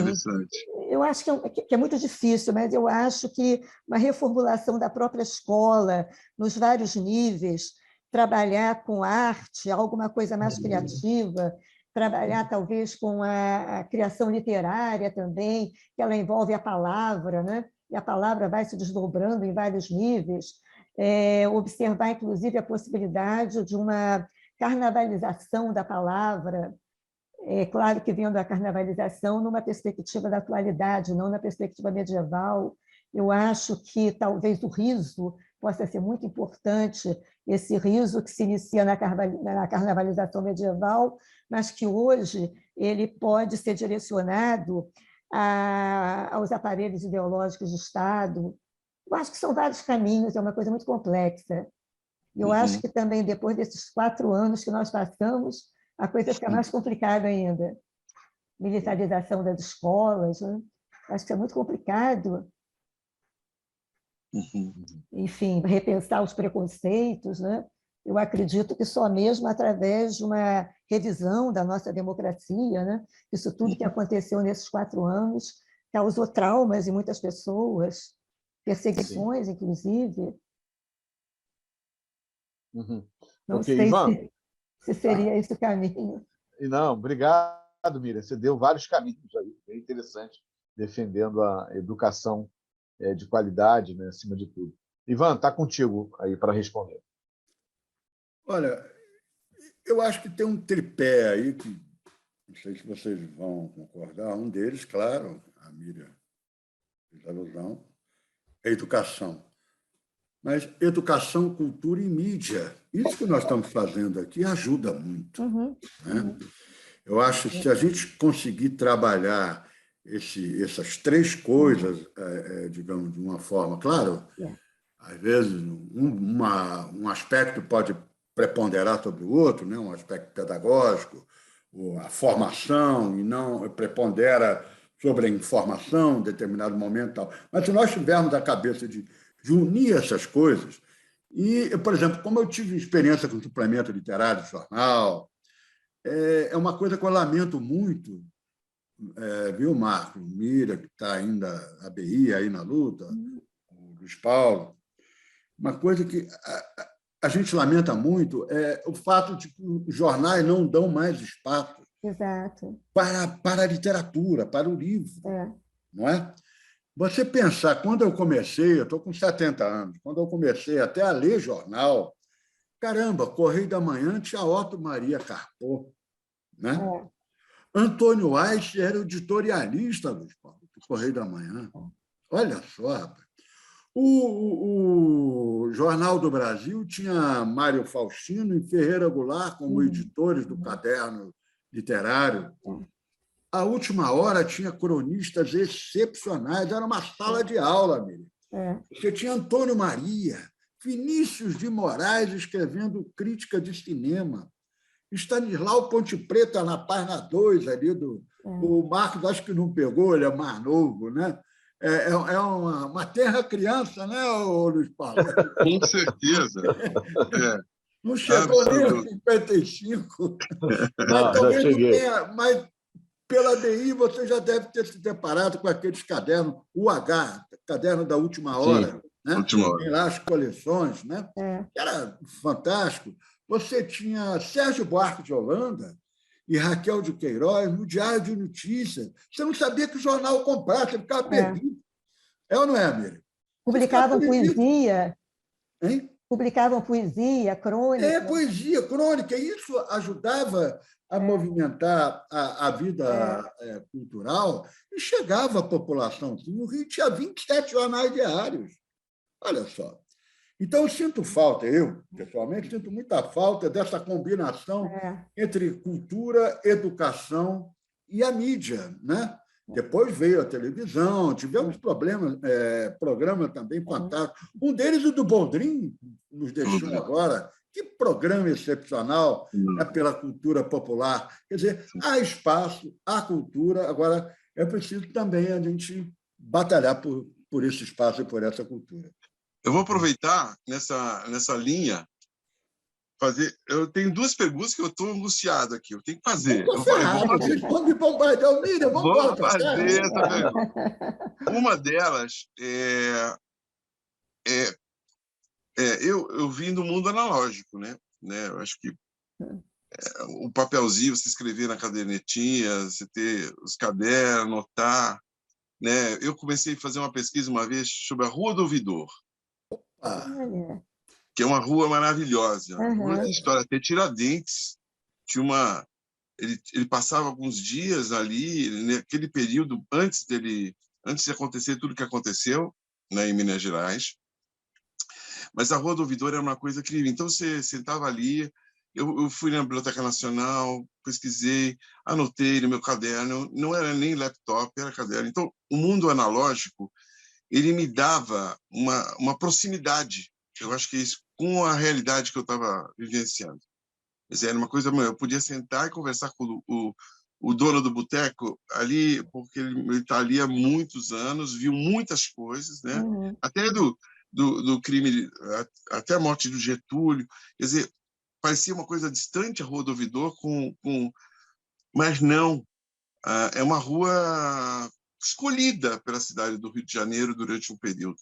eu acho que é muito difícil, mas eu acho que uma reformulação da própria escola, nos vários níveis, trabalhar com arte, alguma coisa mais criativa, trabalhar talvez com a criação literária também, que ela envolve a palavra, né? E a palavra vai se desdobrando em vários níveis. Observar, inclusive, a possibilidade de uma carnavalização da palavra. É claro que vendo a carnavalização numa perspectiva da atualidade, não na perspectiva medieval. Eu acho que talvez o riso possa ser muito importante, esse riso que se inicia na carnavalização medieval, mas que hoje ele pode ser direcionado aos aparelhos ideológicos de Estado. Eu acho que são vários caminhos, é uma coisa muito complexa. Eu acho que também, depois desses 4 anos que nós passamos, a coisa fica mais complicada ainda. Militarização das escolas, né? Acho que é muito complicado. Enfim, repensar os preconceitos, né? Eu acredito que só mesmo através de uma revisão da nossa democracia, né? Isso tudo que aconteceu nesses 4 anos causou traumas em muitas pessoas, perseguições, inclusive. Não sei Ivan, se seria esse o caminho. Não, obrigado, Miriam. Você deu vários caminhos aí, bem interessante, defendendo a educação de qualidade, né, acima de tudo. Ivan, está contigo aí para responder. Olha, eu acho que tem um tripé aí que não sei se vocês vão concordar. Um deles, claro, a Miriam fez alusão, é a educação. Mas educação, cultura e mídia. Isso que nós estamos fazendo aqui ajuda muito. Né? Eu acho que se a gente conseguir trabalhar essas três coisas, digamos, de uma forma, claro, às vezes um aspecto pode preponderar sobre o outro, né? Um aspecto pedagógico, a formação, e não prepondera sobre a informação em determinado momento. Tal. Mas se nós tivermos a cabeça de unir essas coisas, e, por exemplo, como eu tive experiência com suplemento literário de jornal, é uma coisa que eu lamento muito, viu, Marco? Mira, que está ainda a BI aí na luta, o Luiz Paulo. Uma coisa que a gente lamenta muito é o fato de que os jornais não dão mais espaço para a literatura, para o livro. Não é? Você pensar, quando eu comecei, eu estou com 70 anos, quando eu comecei até a ler jornal, caramba, Correio da Manhã tinha Otto Maria Carpo, né? Antônio Aich era o editorialista do Correio da Manhã. Olha só, rapaz. O Jornal do Brasil tinha Mário Faustino e Ferreira Goulart como editores do caderno literário. A Última Hora tinha cronistas excepcionais, era uma sala de aula, Miriam. Você tinha Antônio Maria, Vinícius de Moraes escrevendo crítica de cinema, Stanislau Ponte Preta na página 2 ali o Marcos, acho que não pegou, ele é mais novo, né? É uma terra criança, né, Luiz Paulo? Com certeza. Não chegou nem a 55, mas talvez não tenha. Mas pela DI você já deve ter se deparado com aqueles cadernos, UH, caderno da Última Hora. Sim, né? Última Hora. Tem lá as coleções, né? Era fantástico. Você tinha Sérgio Buarque de Holanda e Raquel de Queiroz no Diário de Notícias. Você não sabia que o jornal comprava, você ficava perdido. É ou não é, Miriam? Publicavam poesia. Hein? Publicavam poesia, crônica. Poesia, crônica. Isso ajudava a movimentar a vida cultural e chegava à população. No Rio tinha 27 jornais diários. Olha só. Então, eu sinto falta, pessoalmente, sinto muita falta dessa combinação entre cultura, educação e a mídia, né? Depois veio a televisão, tivemos programas também fantásticos. Um deles, o do Boldrin, nos deixou agora. Que programa excepcional pela cultura popular. Quer dizer, há espaço, há cultura, agora é preciso também a gente batalhar por esse espaço e por essa cultura. Eu vou aproveitar nessa linha fazer. Eu tenho duas perguntas que eu estou angustiado aqui. Eu tenho que fazer. Vocês vão me bombardear, Miriam, vou fazer essa pergunta. Uma delas eu vim do mundo analógico, né? Eu acho que o papelzinho, você escrever na cadernetinha, você ter os cadernos, anotar, né? Eu comecei a fazer uma pesquisa uma vez sobre a Rua do Ouvidor. Que é uma rua maravilhosa. Uma história, até Tiradentes tinha ele passava alguns dias ali naquele período antes de acontecer tudo que aconteceu, né, em Minas Gerais. Mas a Rua do Ouvidor era uma coisa incrível. Então você sentava ali, eu fui na Biblioteca Nacional, pesquisei, anotei no meu caderno, não era nem laptop, era caderno. Então o mundo analógico ele me dava uma proximidade. Eu acho que isso com a realidade que eu estava vivenciando. Quer dizer, era uma coisa, eu podia sentar e conversar com o dono do boteco ali, porque ele está ali há muitos anos, viu muitas coisas, né? Até do crime, até a morte do Getúlio. Quer dizer, parecia uma coisa distante a Rua do Ouvidor, mas não. É uma rua escolhida pela cidade do Rio de Janeiro durante um período.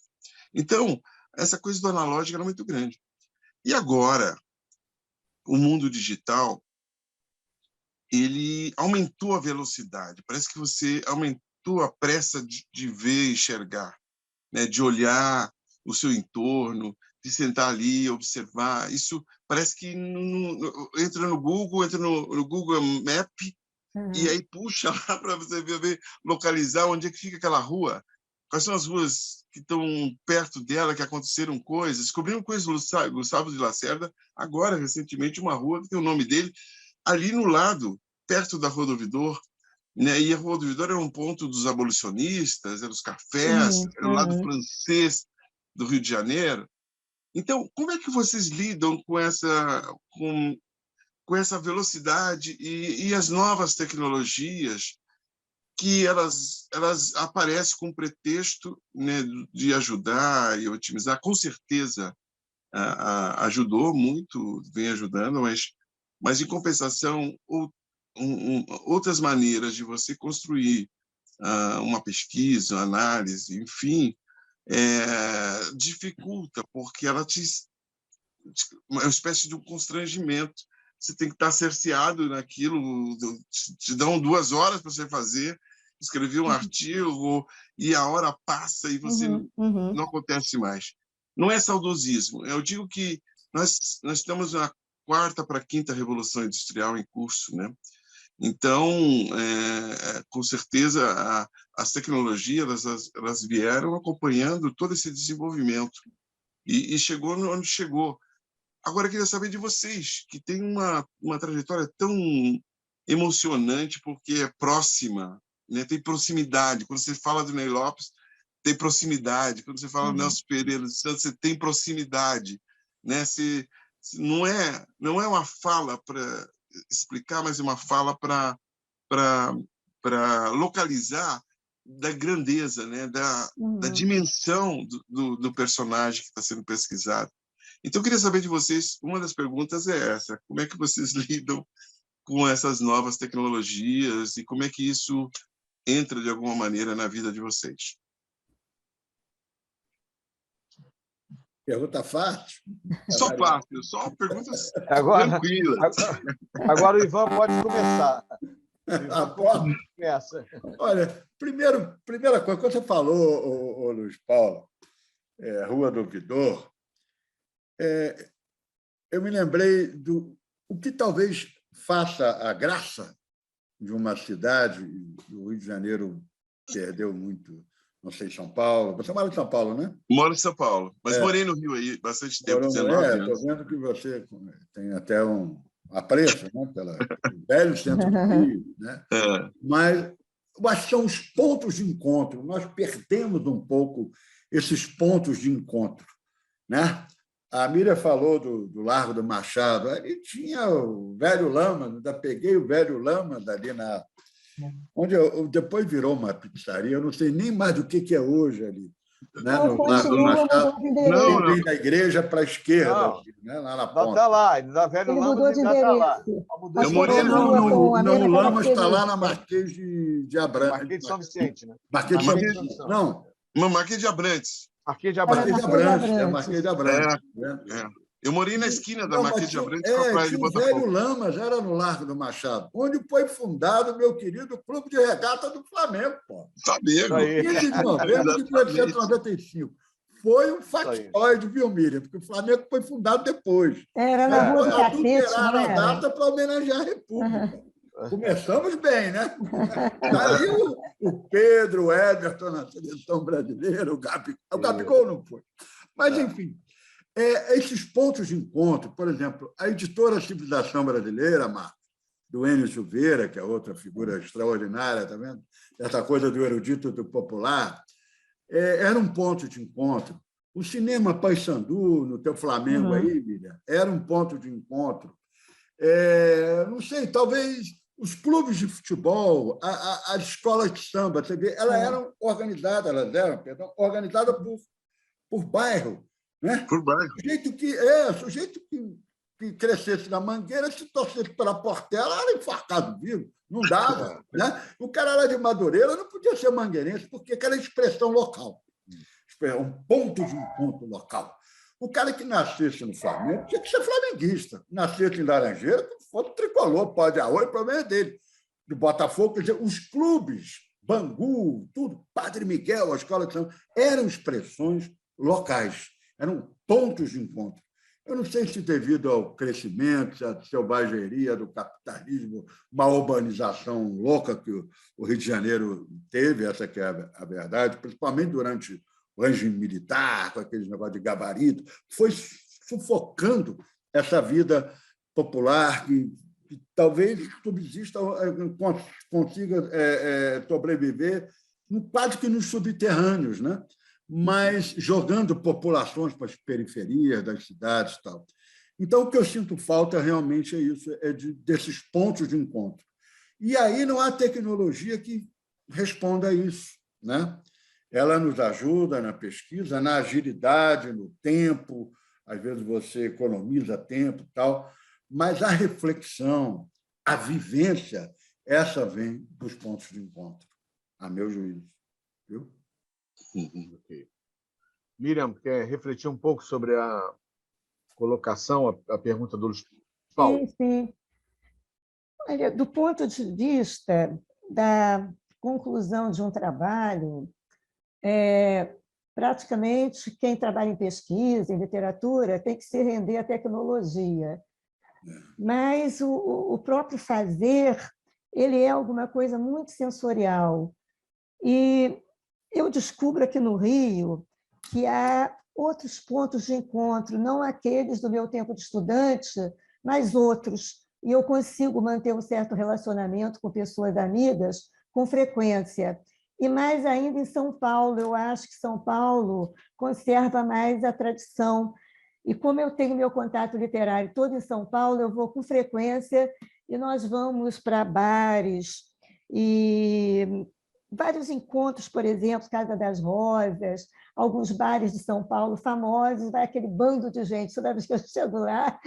Então, essa coisa do analógico era muito grande. E agora, o mundo digital, ele aumentou a velocidade. Parece que você aumentou a pressa de ver e enxergar, né? De olhar o seu entorno. de sentar ali, observar. Isso parece que entra no Google Map e aí puxa lá para você ver, localizar onde é que fica aquela rua. Quais são as ruas que estão perto dela, que aconteceram coisas. Descobriram coisas do Gustavo de Lacerda, agora, recentemente, uma rua que tem o nome dele, ali no lado, perto da Rua do Ouvidor, né? E a Rua do Ouvidor era um ponto dos abolicionistas, era os cafés, era o lado francês do Rio de Janeiro. Então, como é que vocês lidam com essa velocidade e as novas tecnologias que elas aparecem com pretexto, né, de ajudar e otimizar? Com certeza ajudou muito, vem ajudando, mas em compensação, outras maneiras de você construir uma pesquisa, uma análise, enfim, dificulta, porque ela é uma espécie de um constrangimento. Você tem que estar cerceado naquilo, te dão 2 horas para você fazer, escrever um artigo, e a hora passa e você não acontece mais. Não é saudosismo. Eu digo que nós estamos na 4ª para 5ª Revolução Industrial em curso, né? Então, com certeza, as tecnologias elas vieram acompanhando todo esse desenvolvimento e chegou onde chegou. Agora, eu queria saber de vocês, que têm uma trajetória tão emocionante, porque é próxima, né? Tem proximidade. Quando você fala do Ney Lopes, tem proximidade. Quando você fala do Nelson Pereira dos Santos, você tem proximidade, né? Não é uma fala para explicar, mas é uma fala para localizar da grandeza, né? da dimensão do personagem que está sendo pesquisado. Então, eu queria saber de vocês, uma das perguntas é essa: como é que vocês lidam com essas novas tecnologias e como é que isso entra, de alguma maneira, na vida de vocês? Pergunta fácil. Só fácil, só perguntas tranquilas. Agora o Ivan pode começar. Começa. Olha, primeira coisa, quando você falou, Luiz Paulo, Rua do Ouvidor, eu me lembrei o que talvez faça a graça de uma cidade. O Rio de Janeiro perdeu muito, não sei, São Paulo. Você mora em São Paulo, né? Moro em São Paulo, mas morei no Rio aí bastante tempo, 19 anos. Estou vendo que você tem até um apreço, né, pelo velho centro do Rio, né? Mas são os pontos de encontro. Nós perdemos um pouco esses pontos de encontro, né? A Miriam falou do Largo do Machado. Ali tinha o Velho Lama, ainda peguei o Velho Lama dali onde depois virou uma pizzaria. Eu não sei nem mais do que é hoje ali, né? No Largo do Machado, da igreja para a esquerda, né? Lá na ponta. Está lá, da Velho Lama ainda está lá. Eu morei o Lama está lá na Marquês de Abrantes. Marquês de São Vicente, né? Marquês de São Vicente. Não. Marquês de Abrantes. Marquês de Abrantes. Marquês de Abrantes. Eu morei na esquina da Marquês de Abrantes com a Praia de O Botafogo. Velho Lamas era no Largo do Machado, onde foi fundado o meu querido Clube de Regata do Flamengo. Flamengo. 15 de novembro de 1895. Foi um factoide, viu, Miriam? Porque o Flamengo foi fundado depois. Era na Rua do Catete, a data para homenagear a República. Começamos bem, né? Aí o Pedro, o Everton na seleção brasileira, o Gabigol não foi. Mas, enfim, esses pontos de encontro, por exemplo, a editora Civilização Brasileira, Marcos, do Enio Silveira, que é outra figura extraordinária, tá vendo? Essa coisa do erudito do popular, era um ponto de encontro. O cinema Paissandu, no teu Flamengo aí, Miriam, era um ponto de encontro. Não sei, talvez os clubes de futebol, as escolas de samba, você vê, elas eram organizadas, por bairro, né? Por bairro. Sujeito que crescesse na Mangueira, se torcesse pela Portela, era enforcado vivo, não dava, né? O cara era de Madureira, não podia ser mangueirense, porque aquela expressão local, um ponto de encontro local. O cara que nascesse no Flamengo tinha que ser flamenguista. Nascesse em Laranjeira, que fosse tricolor, pode arroz, o problema é dele. Do Botafogo, quer dizer, os clubes, Bangu, tudo, Padre Miguel, a escola de samba, eram expressões locais. Eram pontos de encontro. Eu não sei se devido ao crescimento, à selvageria do capitalismo, uma urbanização louca que o Rio de Janeiro teve, essa que é a verdade, principalmente durante o regime militar, com aqueles negócios de gabarito, foi sufocando essa vida popular que talvez subsista, consiga sobreviver quase que nos subterrâneos, né? Mas jogando populações para as periferias das cidades e tal. Então, o que eu sinto falta realmente é isso, desses pontos de encontro. E aí não há tecnologia que responda a isso, né? Ela nos ajuda na pesquisa, na agilidade, no tempo, às vezes você economiza tempo e tal, mas a reflexão, a vivência, essa vem dos pontos de encontro, a meu juízo. Viu? Okay. Miriam, quer refletir um pouco sobre a colocação, a pergunta do Luiz Paulo? Sim, sim. Olha, do ponto de vista da conclusão de um trabalho, praticamente quem trabalha em pesquisa, em literatura, tem que se render à tecnologia. Mas o próprio fazer, ele é alguma coisa muito sensorial. E eu descubro aqui no Rio que há outros pontos de encontro, não aqueles do meu tempo de estudante, mas outros. E eu consigo manter um certo relacionamento com pessoas amigas com frequência. E mais ainda em São Paulo, eu acho que São Paulo conserva mais a tradição. E como eu tenho meu contato literário todo em São Paulo, eu vou com frequência e nós vamos para bares e vários encontros, por exemplo, Casa das Rosas, alguns bares de São Paulo famosos, vai aquele bando de gente, toda vez que eu chego lá,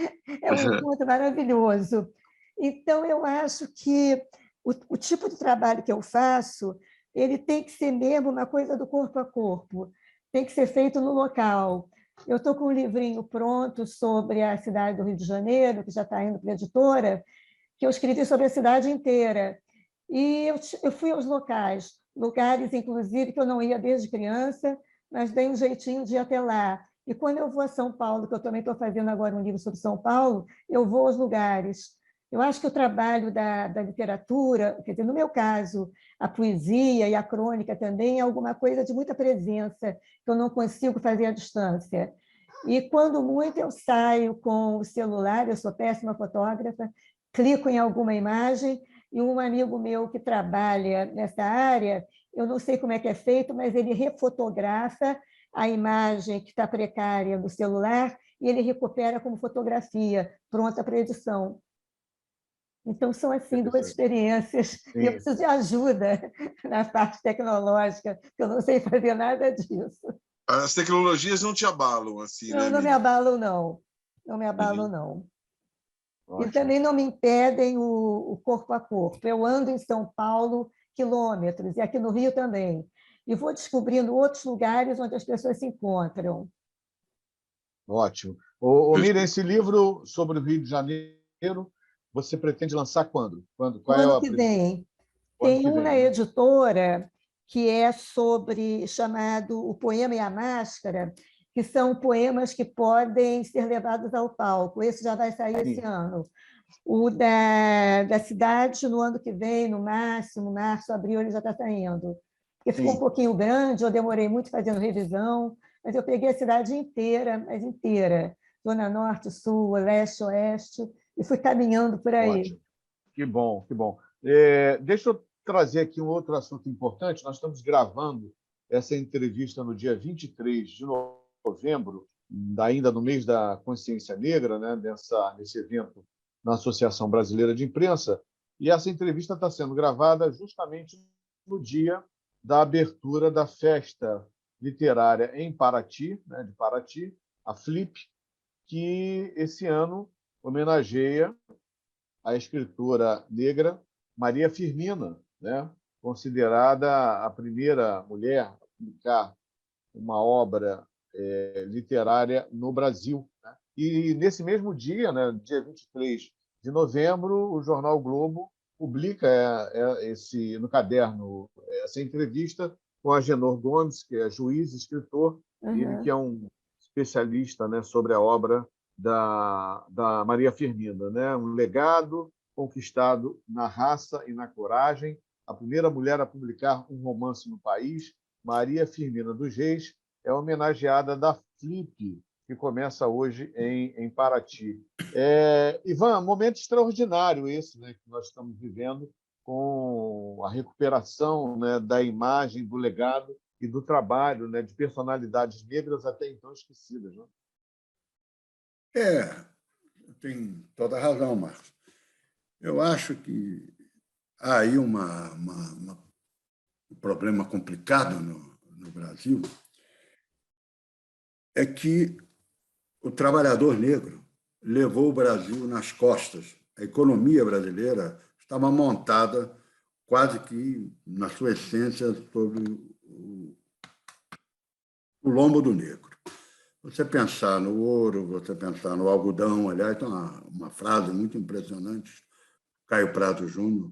é um encontro maravilhoso. Então, eu acho que o tipo de trabalho que eu faço, ele tem que ser mesmo uma coisa do corpo a corpo, tem que ser feito no local. Eu estou com um livrinho pronto sobre a cidade do Rio de Janeiro, que já está indo para a editora, que eu escrevi sobre a cidade inteira. E eu fui aos locais, lugares, inclusive, que eu não ia desde criança, mas dei um jeitinho de ir até lá. E quando eu vou a São Paulo, que eu também estou fazendo agora um livro sobre São Paulo, eu vou aos lugares. Eu acho que o trabalho da literatura, quer dizer, no meu caso, a poesia e a crônica também é alguma coisa de muita presença, que eu não consigo fazer à distância. E, quando muito, eu saio com o celular, eu sou péssima fotógrafa, clico em alguma imagem e um amigo meu que trabalha nessa área, eu não sei como é que é feito, mas ele refotografa a imagem que está precária no celular e ele recupera como fotografia, pronta para edição. Então, são assim duas experiências. E eu preciso de ajuda na parte tecnológica, porque eu não sei fazer nada disso. As tecnologias não te abalam assim, Não, né, não me Miriam? abalo, não. Não me abalo, não. E Ótimo. também não me impedem o corpo a corpo. Eu ando em São Paulo quilômetros, e aqui no Rio também. E vou descobrindo outros lugares onde as pessoas se encontram. Ótimo. Miriam, esse livro sobre o Rio de Janeiro, você pretende lançar quando? No Qual é ano a que previsão? vem, O ano tem que um vem, na né? editora que é chamado O Poema e a Máscara, que são poemas que podem ser levados ao palco. Esse já vai sair esse Sim. ano. O da cidade, no ano que vem, no máximo, março, abril, ele já está saindo. Porque ficou um pouquinho grande, eu demorei muito fazendo revisão, mas eu peguei a cidade inteira, mas inteira, Zona Norte, Sul, Leste, Oeste, e fui caminhando por aí. Ótimo. Que bom, que bom. Deixa eu trazer aqui um outro assunto importante. Nós estamos gravando essa entrevista no dia 23 de novembro, ainda no mês da Consciência Negra, né, nesse evento na Associação Brasileira de Imprensa, e essa entrevista está sendo gravada justamente no dia da abertura da festa literária em Paraty, né, de Paraty, a Flip, que esse ano homenageia a escritora negra Maria Firmina, né, considerada a primeira mulher a publicar uma obra literária no Brasil. Né? E nesse mesmo dia, né, dia 23 de novembro, o jornal Globo publica no caderno essa entrevista com Agenor Gomes, que é juiz, escritor, ele que Uhum. é um especialista, né, sobre a obra da Maria Firmina, né? Um legado conquistado na raça e na coragem, a primeira mulher a publicar um romance no país, Maria Firmina dos Reis, é homenageada da Flip, que começa hoje em Paraty. Ivan, momento extraordinário esse, né, que nós estamos vivendo com a recuperação, né, da imagem, do legado e do trabalho, né, de personalidades negras até então esquecidas. Né? Tem toda a razão, Marcos. Eu acho que há aí um problema complicado no Brasil, é que o trabalhador negro levou o Brasil nas costas. A economia brasileira estava montada quase que, na sua essência, sobre o lombo do negro. Você pensar no ouro, você pensar no algodão, aliás, tem uma frase muito impressionante, Caio Prado Júnior,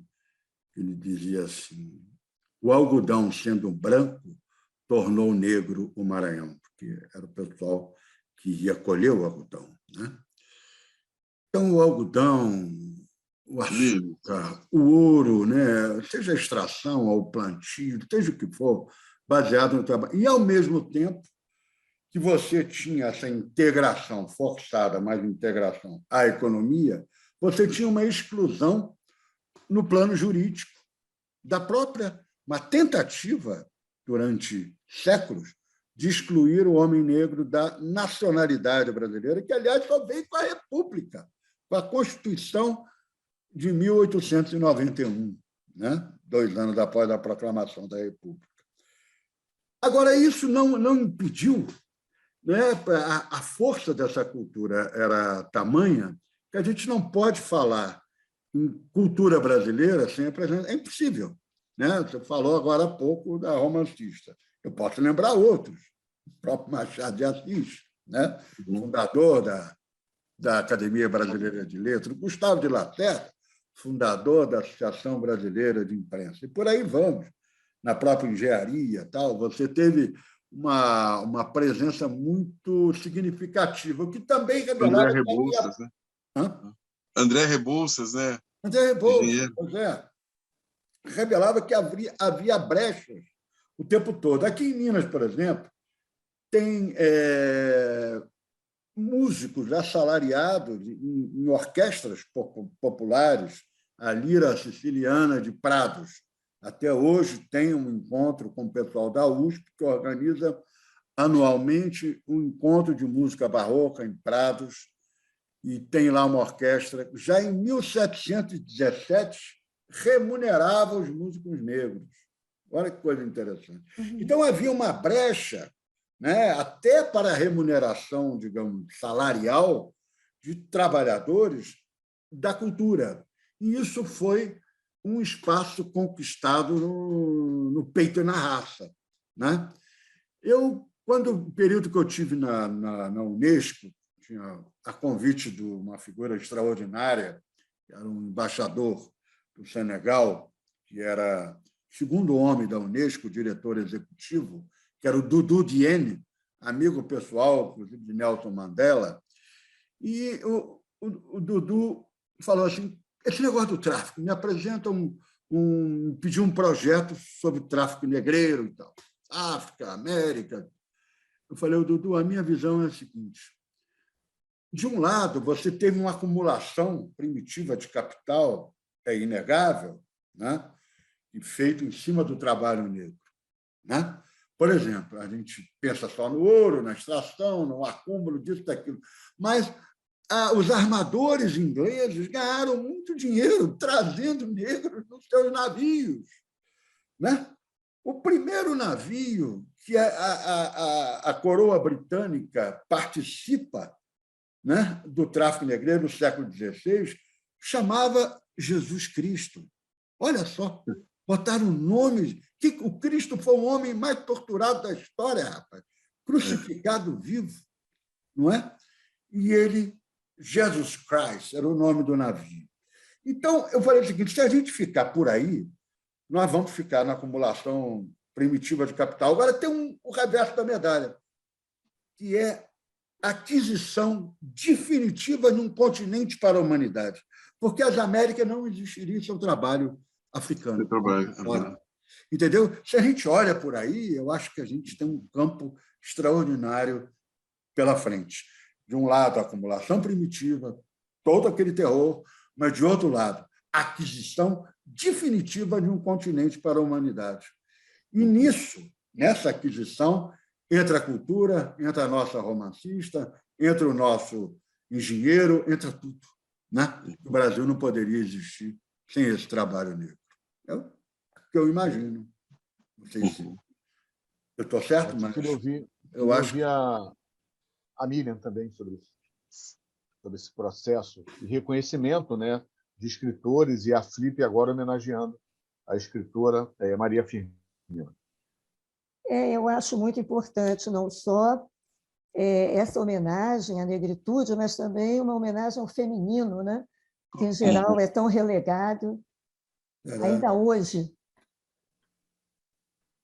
ele dizia assim: o algodão, sendo branco, tornou negro o Maranhão, porque era o pessoal que ia colher o algodão. Né? Então, o algodão, o açúcar, o ouro, né? Seja a extração ou o plantio, seja o que for, baseado no trabalho. E, ao mesmo tempo, que você tinha essa integração forçada, mais integração à economia, você tinha uma exclusão no plano jurídico da própria, uma tentativa, durante séculos, de excluir o homem negro da nacionalidade brasileira, que, aliás, só veio com a República, com a Constituição de 1891, né? 2 anos após a proclamação da República. Agora, isso não impediu, né? A força dessa cultura era tamanha que a gente não pode falar em cultura brasileira sem a presença. É impossível. Né? Você falou agora há pouco da romancista. Eu posso lembrar outros. O próprio Machado de Assis, né? Fundador da Academia Brasileira de Letras, Gustavo de Lacerda, fundador da Associação Brasileira de Imprensa. E por aí vamos. Na própria engenharia, tal, você teve uma presença muito significativa, o que também revelava... André Rebouças, né? André Rebouças, né? André Rebouças, pois é. Revelava que havia brechas o tempo todo. Aqui em Minas, por exemplo, tem músicos assalariados em orquestras populares, a Lira Siciliana de Prados. Até hoje tem um encontro com o pessoal da USP, que organiza anualmente um encontro de música barroca em Prados, e tem lá uma orquestra. Já em 1717, remunerava os músicos negros. Olha que coisa interessante. Então, havia uma brecha, né, até para a remuneração, digamos, salarial de trabalhadores da cultura. E isso foi um espaço conquistado no peito e na raça. Né? O período que eu tive na Unesco, tinha a convite de uma figura extraordinária, que era um embaixador do Senegal, que era segundo homem da Unesco, diretor executivo, que era o Dudu Diene, amigo pessoal, inclusive, de Nelson Mandela. E o Dudu falou assim: esse negócio do tráfico, me apresenta pediu um projeto sobre tráfico negreiro e tal. África, América. Eu falei: Dudu, a minha visão é a seguinte: de um lado, você teve uma acumulação primitiva de capital, é inegável, né? E feito em cima do trabalho negro. Né? Por exemplo, a gente pensa só no ouro, na extração, no acúmulo disso, daquilo, mas os armadores ingleses ganharam muito dinheiro trazendo negros nos seus navios. Né? O primeiro navio que a coroa britânica participa, né, do tráfico negreiro no século XVI, chamava Jesus Cristo. Olha só, botaram nomes. O Cristo foi o homem mais torturado da história, rapaz. Crucificado vivo, não é? E ele, Jesus Christ, era o nome do navio. Então, eu falei o seguinte: se a gente ficar por aí, nós vamos ficar na acumulação primitiva de capital. Agora tem o reverso da medalha, que é aquisição definitiva de um continente para a humanidade, porque as Américas não existiriam sem o trabalho africano. Seu trabalho. Entendeu? Se a gente olha por aí, eu acho que a gente tem um campo extraordinário pela frente. De um lado, a acumulação primitiva, todo aquele terror, mas, de outro lado, a aquisição definitiva de um continente para a humanidade. E nessa aquisição, entra a cultura, entra a nossa romancista, entra o nosso engenheiro, entra tudo. Né? O Brasil não poderia existir sem esse trabalho negro. É o que eu imagino. Não sei se eu estou certo, mas eu acho que a Miriam também sobre esse processo de reconhecimento, né, de escritores, e a Flip agora homenageando a escritora Maria Firmina. Eu acho muito importante não só essa homenagem à negritude, mas também uma homenagem ao feminino, né? Que, em geral, é tão relegado. Ainda hoje,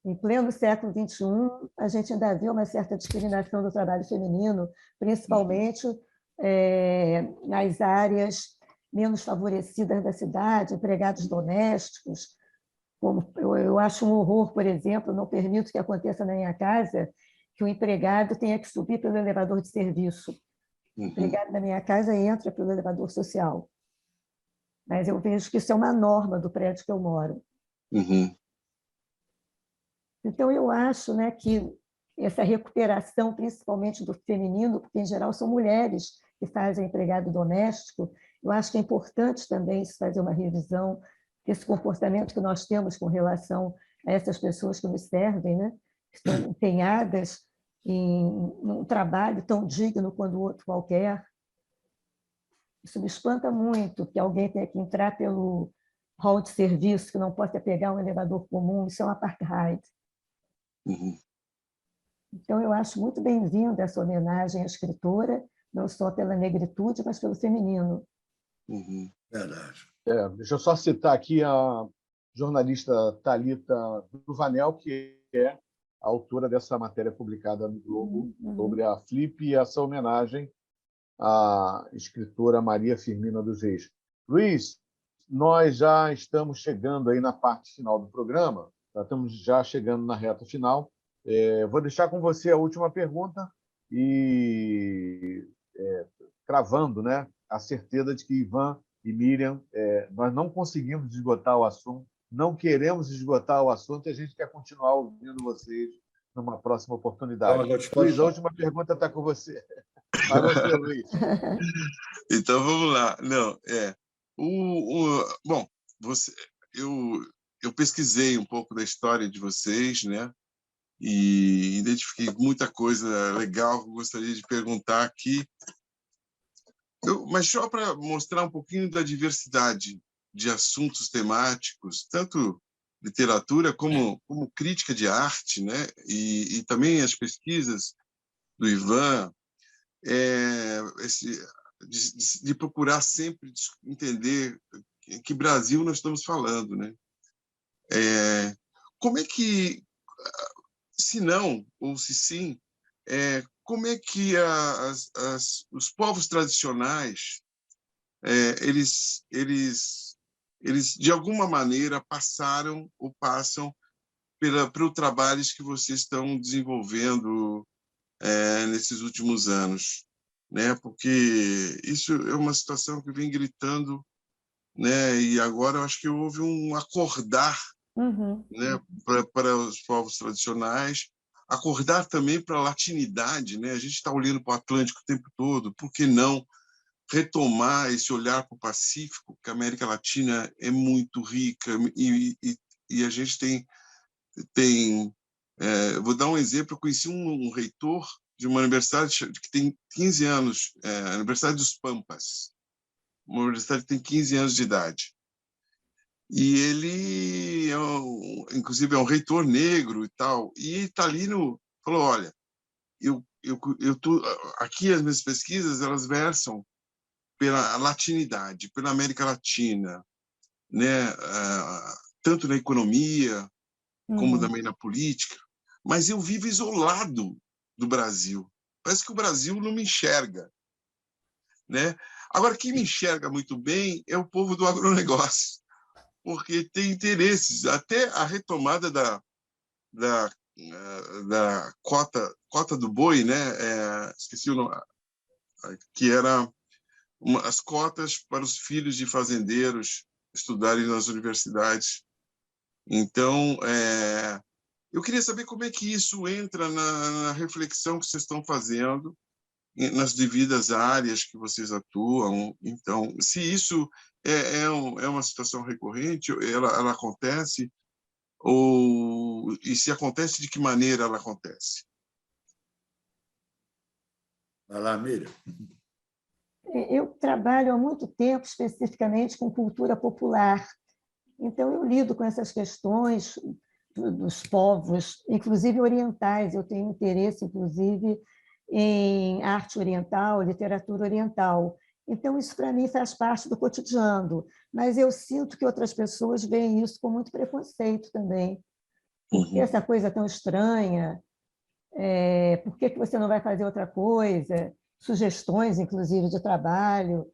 em pleno século XXI, a gente ainda vê uma certa discriminação do trabalho feminino, principalmente nas áreas menos favorecidas da cidade, empregados domésticos. Como eu acho um horror, por exemplo, não permito que aconteça na minha casa que o empregado tenha que subir pelo elevador de serviço. O empregado da minha casa entra pelo elevador social. Mas eu vejo que isso é uma norma do prédio que eu moro. Então, eu acho, né, que essa recuperação, principalmente do feminino, porque, em geral, são mulheres que fazem empregado doméstico, eu acho que é importante também se fazer uma revisão desse comportamento que nós temos com relação a essas pessoas que nos servem, né? Que estão empenhadas em um trabalho tão digno quanto o outro qualquer. Isso me espanta muito, que alguém tenha que entrar pelo hall de serviço, que não possa pegar um elevador comum, isso é um apartheid. Então, eu acho muito bem-vinda essa homenagem à escritora, não só pela negritude, mas pelo feminino. Verdade. Deixa eu só citar aqui a jornalista Thalita Duvanel, que é a autora dessa matéria publicada no Globo sobre a Flip e essa homenagem à escritora Maria Firmina dos Reis. Luiz, nós já estamos chegando aí na parte final do programa, estamos já chegando na reta final. Vou deixar com você a última pergunta e cravando, né, a certeza de que Ivan e Miriam, nós não conseguimos esgotar o assunto, não queremos esgotar o assunto, e a gente quer continuar ouvindo vocês numa próxima oportunidade. Luiz, a última pergunta está com você. Vai você, Luiz. Então, vamos lá. Não, bom, eu pesquisei um pouco da história de vocês, né? E identifiquei muita coisa legal que eu gostaria de perguntar aqui. Mas só para mostrar um pouquinho da diversidade de assuntos temáticos, tanto literatura como crítica de arte, né? E também as pesquisas do Ivan, de procurar sempre entender que Brasil nós estamos falando, né? Como é que, se não, ou se sim, como é que os povos tradicionais eles de alguma maneira passaram ou passam pelo trabalho que vocês estão desenvolvendo nesses últimos anos, né? Porque isso é uma situação que vem gritando, né? E agora eu acho que houve um acordar, né? Para os povos tradicionais, acordar também para a latinidade, né? A gente está olhando para o Atlântico o tempo todo, por que não retomar esse olhar para o Pacífico, que a América Latina é muito rica e a gente tem vou dar um exemplo. Eu conheci um reitor de uma universidade que tem 15 anos, a Universidade dos Pampas, uma universidade que tem 15 anos de idade. E ele, inclusive, é um reitor negro e tal, e está ali falou, olha, aqui as minhas pesquisas elas versam pela latinidade, pela América Latina, né? Tanto na economia como também na política, mas eu vivo isolado do Brasil, Parece que o Brasil não me enxerga, né? Agora, quem me enxerga muito bem é o povo do agronegócio, porque tem interesses. Até a retomada da cota do boi, né? Esqueci o nome, que era as cotas para os filhos de fazendeiros estudarem nas universidades. Então, eu queria saber como é que isso entra na reflexão que vocês estão fazendo nas devidas áreas que vocês atuam. Então, se isso é uma situação recorrente, ela acontece, e se acontece, de que maneira ela acontece? Vai lá, Miriam. Eu trabalho há muito tempo especificamente com cultura popular, então eu lido com essas questões dos povos, inclusive orientais. Eu tenho interesse, inclusive, em arte oriental, literatura oriental. Então, isso, para mim, faz parte do cotidiano, mas eu sinto que outras pessoas veem isso com muito preconceito também. Por que essa coisa tão estranha? Por que você não vai fazer outra coisa? Sugestões, inclusive, de trabalho.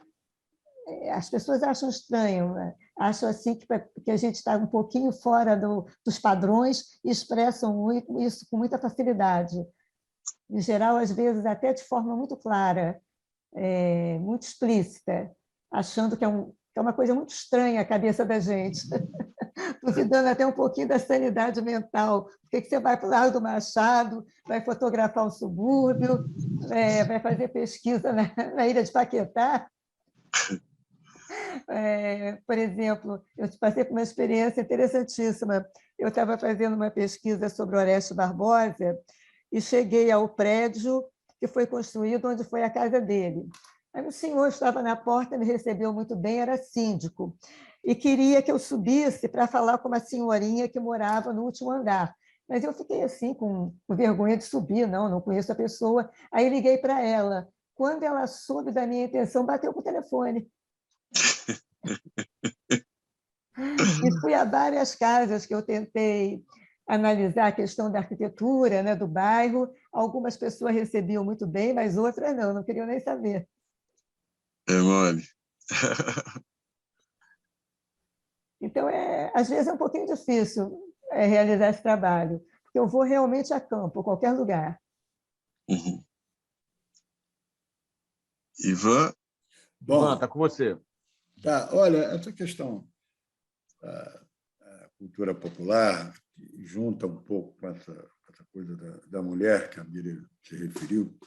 As pessoas acham estranho, né? Acham assim que a gente está um pouquinho fora dos padrões e expressam isso com muita facilidade. Em geral, às vezes, até de forma muito clara, muito explícita, achando que é uma coisa muito estranha a cabeça da gente, duvidando até um pouquinho da sanidade mental. Por que você vai para o Largo do Machado, vai fotografar um subúrbio, vai fazer pesquisa na Ilha de Paquetá? Por exemplo, eu passei por uma experiência interessantíssima. Eu estava fazendo uma pesquisa sobre o Orestes Barbosa e cheguei ao prédio que foi construído onde foi a casa dele. Aí o senhor estava na porta, me recebeu muito bem, era síndico, e queria que eu subisse para falar com uma senhorinha que morava no último andar. Mas eu fiquei assim, com vergonha de subir, não conheço a pessoa. Aí liguei para ela. Quando ela soube da minha intenção, bateu com o telefone. E fui a várias casas que eu tentei analisar a questão da arquitetura, né, do bairro. Algumas pessoas recebiam muito bem, mas outras não queriam nem saber. Mole. Então, às vezes é um pouquinho difícil realizar esse trabalho, porque eu vou realmente a campo, qualquer lugar. Uhum. Ivan? Bom, está com você. Tá, olha, essa questão da cultura popular junta um pouco com essa coisa da mulher que a Miriam se referiu.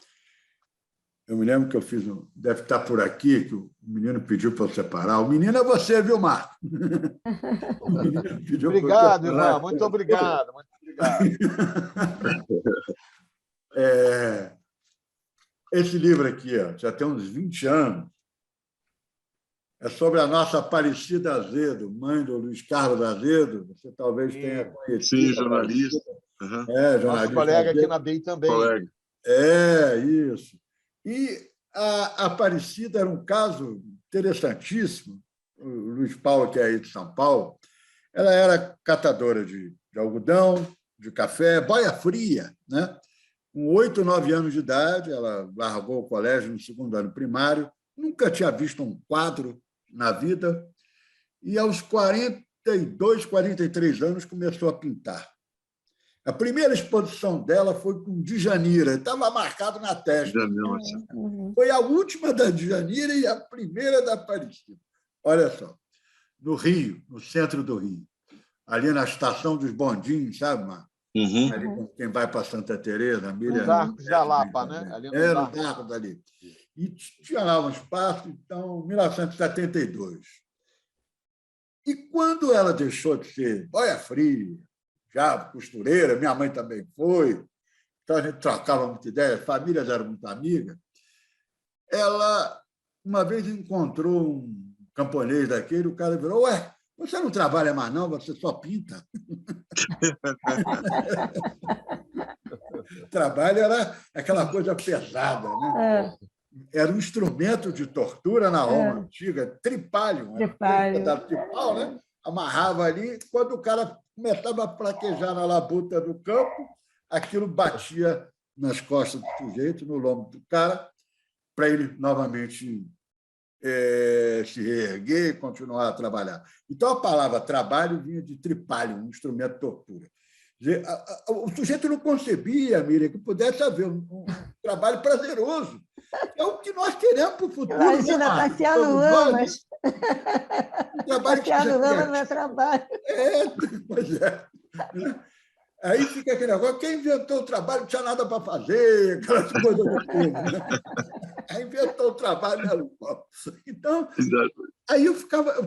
Eu me lembro que eu fiz deve estar por aqui, que o menino pediu para eu separar. O menino é você, viu, Marco? O menino pediu Obrigado, para eu separar. Ivan. Muito obrigado. Muito obrigado. Esse livro aqui, ó, já tem uns 20 anos. É sobre a nossa Aparecida Azedo, mãe do Luiz Carlos Azedo. Você talvez tenha conhecido. Sim, jornalista. Uhum. Jornalista. Nosso colega aqui na BEI também. Colega. Isso. E a Aparecida era um caso interessantíssimo. O Luiz Paulo, que é aí de São Paulo, ela era catadora de algodão, de café, boia fria, né? Com 8, 9 anos de idade, ela largou o colégio no 2º ano primário, nunca tinha visto um quadro na vida, e aos 42, 43 anos começou a pintar. A primeira exposição dela foi com Djanira, estava marcado na testa. Foi a última da Djanira e a primeira da Aparecida. Olha só, no Rio, no centro do Rio, ali na estação dos bondinhos, sabe, Marco? Uhum. Ali com quem vai para Santa Teresa, Nos Arcos da Lapa, né? Ali nos Arcos ali. E tinha lá um espaço, então, 1972. E quando ela deixou de ser boia fria, já costureira, minha mãe também foi, então a gente trocava muita ideia, as famílias eram muito amigas, ela uma vez encontrou um camponês daquele, o cara virou: ué, você não trabalha mais não, você só pinta. O trabalho era aquela coisa pesada, né? Era um instrumento de tortura na Roma antiga, tripalho, um pedaço de pau, né? Amarrava ali, quando o cara começava a fraquejar na labuta do campo, aquilo batia nas costas do sujeito, no lombo do cara, para ele novamente se reerguer e continuar a trabalhar. Então, a palavra trabalho vinha de tripalho, um instrumento de tortura. O sujeito não concebia, Miriam, que pudesse haver um trabalho prazeroso. É o que nós queremos para o futuro. Imagina, passear no Lamas. Passear no Lamas não é trabalho. Pois é. Aí fica aquele negócio, quem inventou o trabalho não tinha nada para fazer, aquelas coisas do povo. Né? Aí inventou o trabalho. Então, aí eu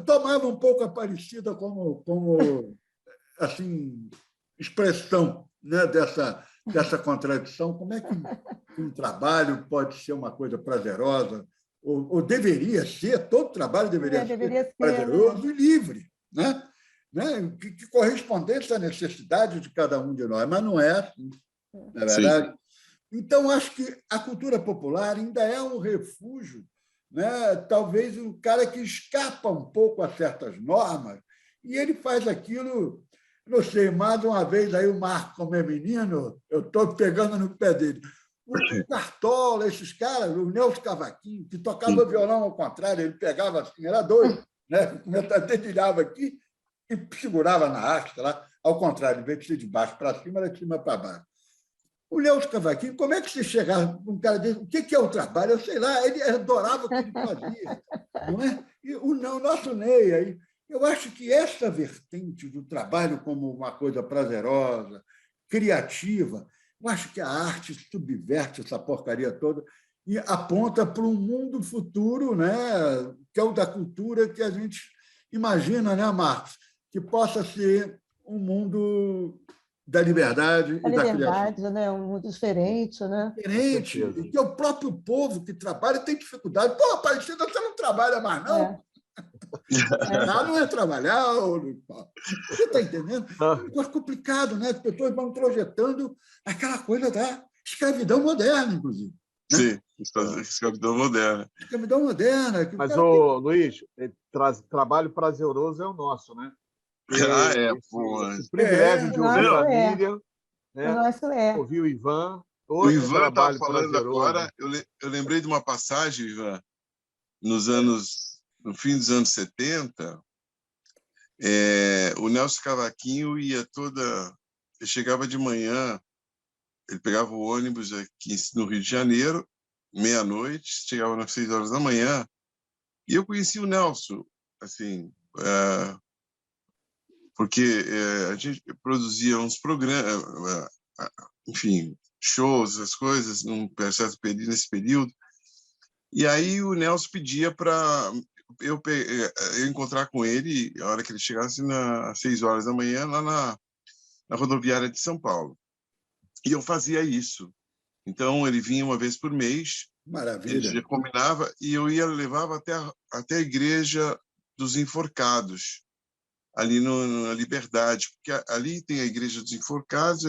tomava um pouco a Aparecida como assim, expressão, né, dessa contradição. Como é que um trabalho pode ser uma coisa prazerosa, ou deveria ser, todo trabalho deveria ser prazeroso, né? E livre, né? Que correspondesse à necessidade de cada um de nós, mas não é assim, na verdade. Sim. Então, acho que a cultura popular ainda é um refúgio, né? Talvez um cara que escapa um pouco a certas normas e ele faz aquilo, não sei, mais uma vez aí o Marco, como é menino, eu estou pegando no pé dele. O Cartola, esses caras, o Nelson Cavaquinho, que tocava violão ao contrário, ele pegava assim, era doido, né? Dedilhava aqui e segurava na haste lá, ao contrário, em vez de ser de baixo para cima, era de cima para baixo. O Nelson Cavaquinho, como é que você chegava com um cara desse? O que é o trabalho? Eu sei lá, ele adorava o que ele fazia, não é? E o nosso Ney aí, eu acho que essa vertente do trabalho como uma coisa prazerosa, criativa, eu acho que a arte subverte essa porcaria toda e aponta para um mundo futuro, né? Que é o da cultura que a gente imagina, né, Marcos? Que possa ser um mundo da liberdade e da criação. Né? Um mundo diferente. Né? Diferente. E que o próprio povo que trabalha tem dificuldade. Pô, Aparecida, você não trabalha mais, não? Não é trabalhar, você está entendendo? É um negócio complicado, né? As pessoas vão projetando aquela coisa da escravidão moderna, inclusive. Né? Sim, escravidão moderna. Escravidão moderna. Mas, Luiz, trabalho prazeroso é o nosso, né? Esse privilégio de ouvir a Miriam, né? O nosso ouvir o Ivan. O Ivan estava falando prazeroso. Agora, eu lembrei de uma passagem, Ivan, no fim dos anos 70, o Nelson Cavaquinho ia ele chegava de manhã, ele pegava o ônibus aqui no Rio de Janeiro, meia-noite, chegava às 6 horas da manhã, e eu conheci o Nelson, assim, porque a gente produzia uns programas, enfim, shows, as coisas, nesse período, e aí o Nelson pedia para eu encontrar com ele, a hora que ele chegasse às 6 horas da manhã, lá na rodoviária de São Paulo. E eu fazia isso. Então, ele vinha uma vez por mês, maravilha. Ele já combinava, e eu levava até a Igreja dos Enforcados, ali na Liberdade, porque ali tem a Igreja dos Enforcados,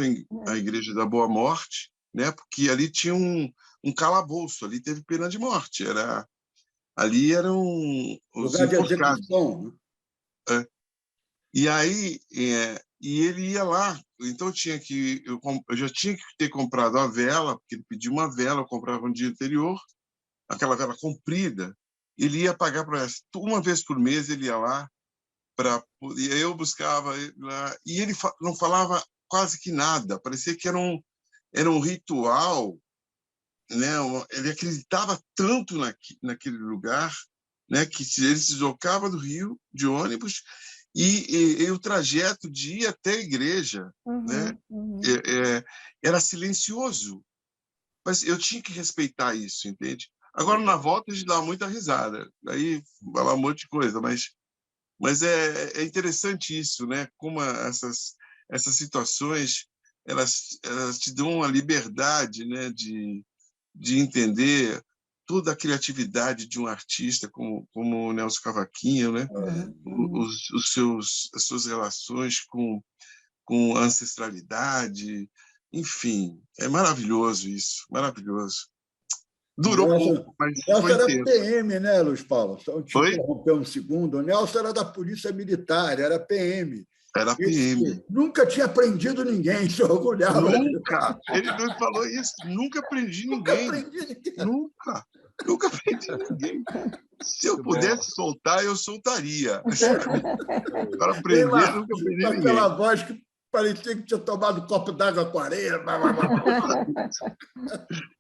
a Igreja da Boa Morte, né? Porque ali tinha um calabouço, ali teve pena de morte, ali eram os lugar de enforcados. Execução, né? E aí, e ele ia lá, então eu já tinha que ter comprado a vela, porque ele pediu uma vela, eu comprava no dia anterior, aquela vela comprida, ele ia pagar para essa. Uma vez por mês ele ia lá, e eu buscava lá, e ele não falava quase que nada, parecia que era um ritual, né? Ele acreditava tanto naquele lugar, né? Que ele se deslocava do Rio de ônibus e o trajeto de ir até a igreja, né? Era silencioso, mas eu tinha que respeitar isso, entende? Agora, na volta, a gente dá muita risada, aí fala um monte de coisa, mas é interessante isso, né? Como essas situações elas te dão a liberdade, né? de entender toda a criatividade de um artista como o Nelson Cavaquinho, né? As suas relações com a ancestralidade, enfim, é maravilhoso isso, maravilhoso. Durou pouco, mas Nelson foi era intenso. PM, né, Luiz Paulo? Só te interrompeu um segundo. O Nelson era da Polícia Militar, era PM. Era PM. Esse nunca tinha prendido ninguém, se orgulhava. Nunca! Ele me falou isso. Nunca prendi ninguém. Nunca! Nunca prendi ninguém. Se eu pudesse soltar, eu soltaria. Para prender, nunca prendi ninguém. Aquela voz que parecia que tinha tomado um copo d'água com areia.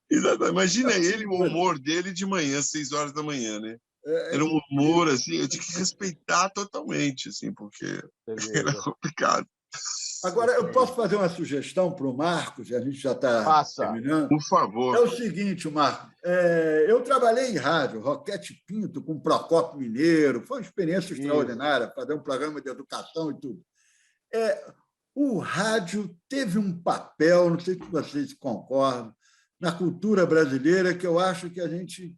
Exato. Imagina ele, o humor dele de manhã, 6 horas da manhã, né? Era um humor, assim, eu tinha que respeitar totalmente, assim, porque era complicado. Agora, eu posso fazer uma sugestão para o Marcos, a gente já está terminando. Por favor. É o seguinte, Marcos, eu trabalhei em rádio, Roquete Pinto, com Procópio Mineiro, foi uma experiência extraordinária, fazer um programa de educação e tudo. O rádio teve um papel, não sei se vocês concordam, na cultura brasileira, que eu acho que a gente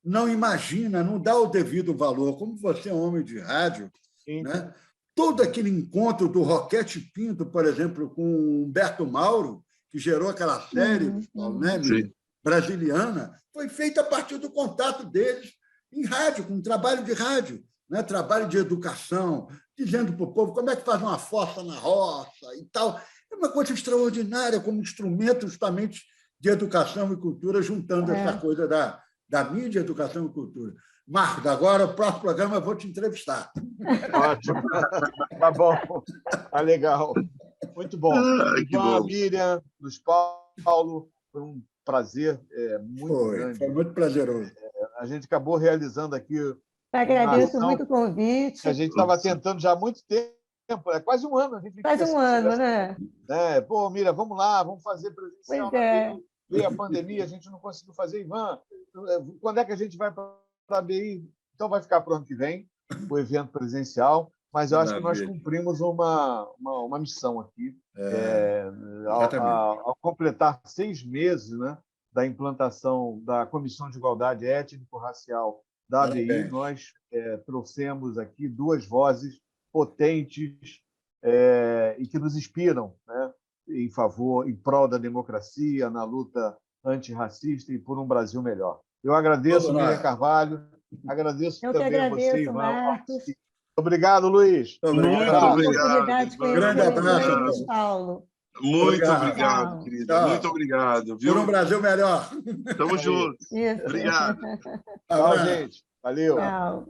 não imagina, não dá o devido valor. Como você é um homem de rádio, né? Todo aquele encontro do Roquete Pinto, por exemplo, com o Humberto Mauro, que gerou aquela série, né, brasiliana, foi feita a partir do contato deles em rádio, com trabalho de rádio, né, trabalho de educação, dizendo para o povo como é que faz uma fossa na roça e tal. É uma coisa extraordinária, como instrumento justamente de educação e cultura, juntando essa coisa da mídia, educação e cultura. Marcos, agora, o próximo programa, eu vou te entrevistar. Ótimo. Tá bom. Tá legal. Muito bom. Ivan, Miriam, Luiz Paulo, foi um prazer muito grande. Foi muito prazeroso. A gente acabou realizando aqui... Agradeço muito o convite. A gente estava tentando já há muito tempo, é quase um ano. A gente quase um ano, né? Pô, Miriam, vamos lá, vamos fazer presencial. Pois é. Veio a pandemia, a gente não conseguiu fazer. Ivan, quando é que a gente vai para a BI? Então vai ficar para o ano que vem, o evento presencial, mas eu acho que nós cumprimos uma missão aqui. Ao completar 6 meses, né, da implantação da Comissão de Igualdade Étnico-Racial da ABI, nós trouxemos aqui 2 vozes potentes e que nos inspiram, né, em prol da democracia, na luta antirracista e por um Brasil melhor. Eu agradeço, Miriam Carvalho, agradeço também a você, Ivan. Marcos. Obrigado, Luiz. Muito obrigado. Grande abraço, Luiz Paulo. Muito obrigado, querida. Muito obrigado. Viu? Por um Brasil melhor. Tamo juntos. Obrigado. Tchau, gente. Valeu. Tchau.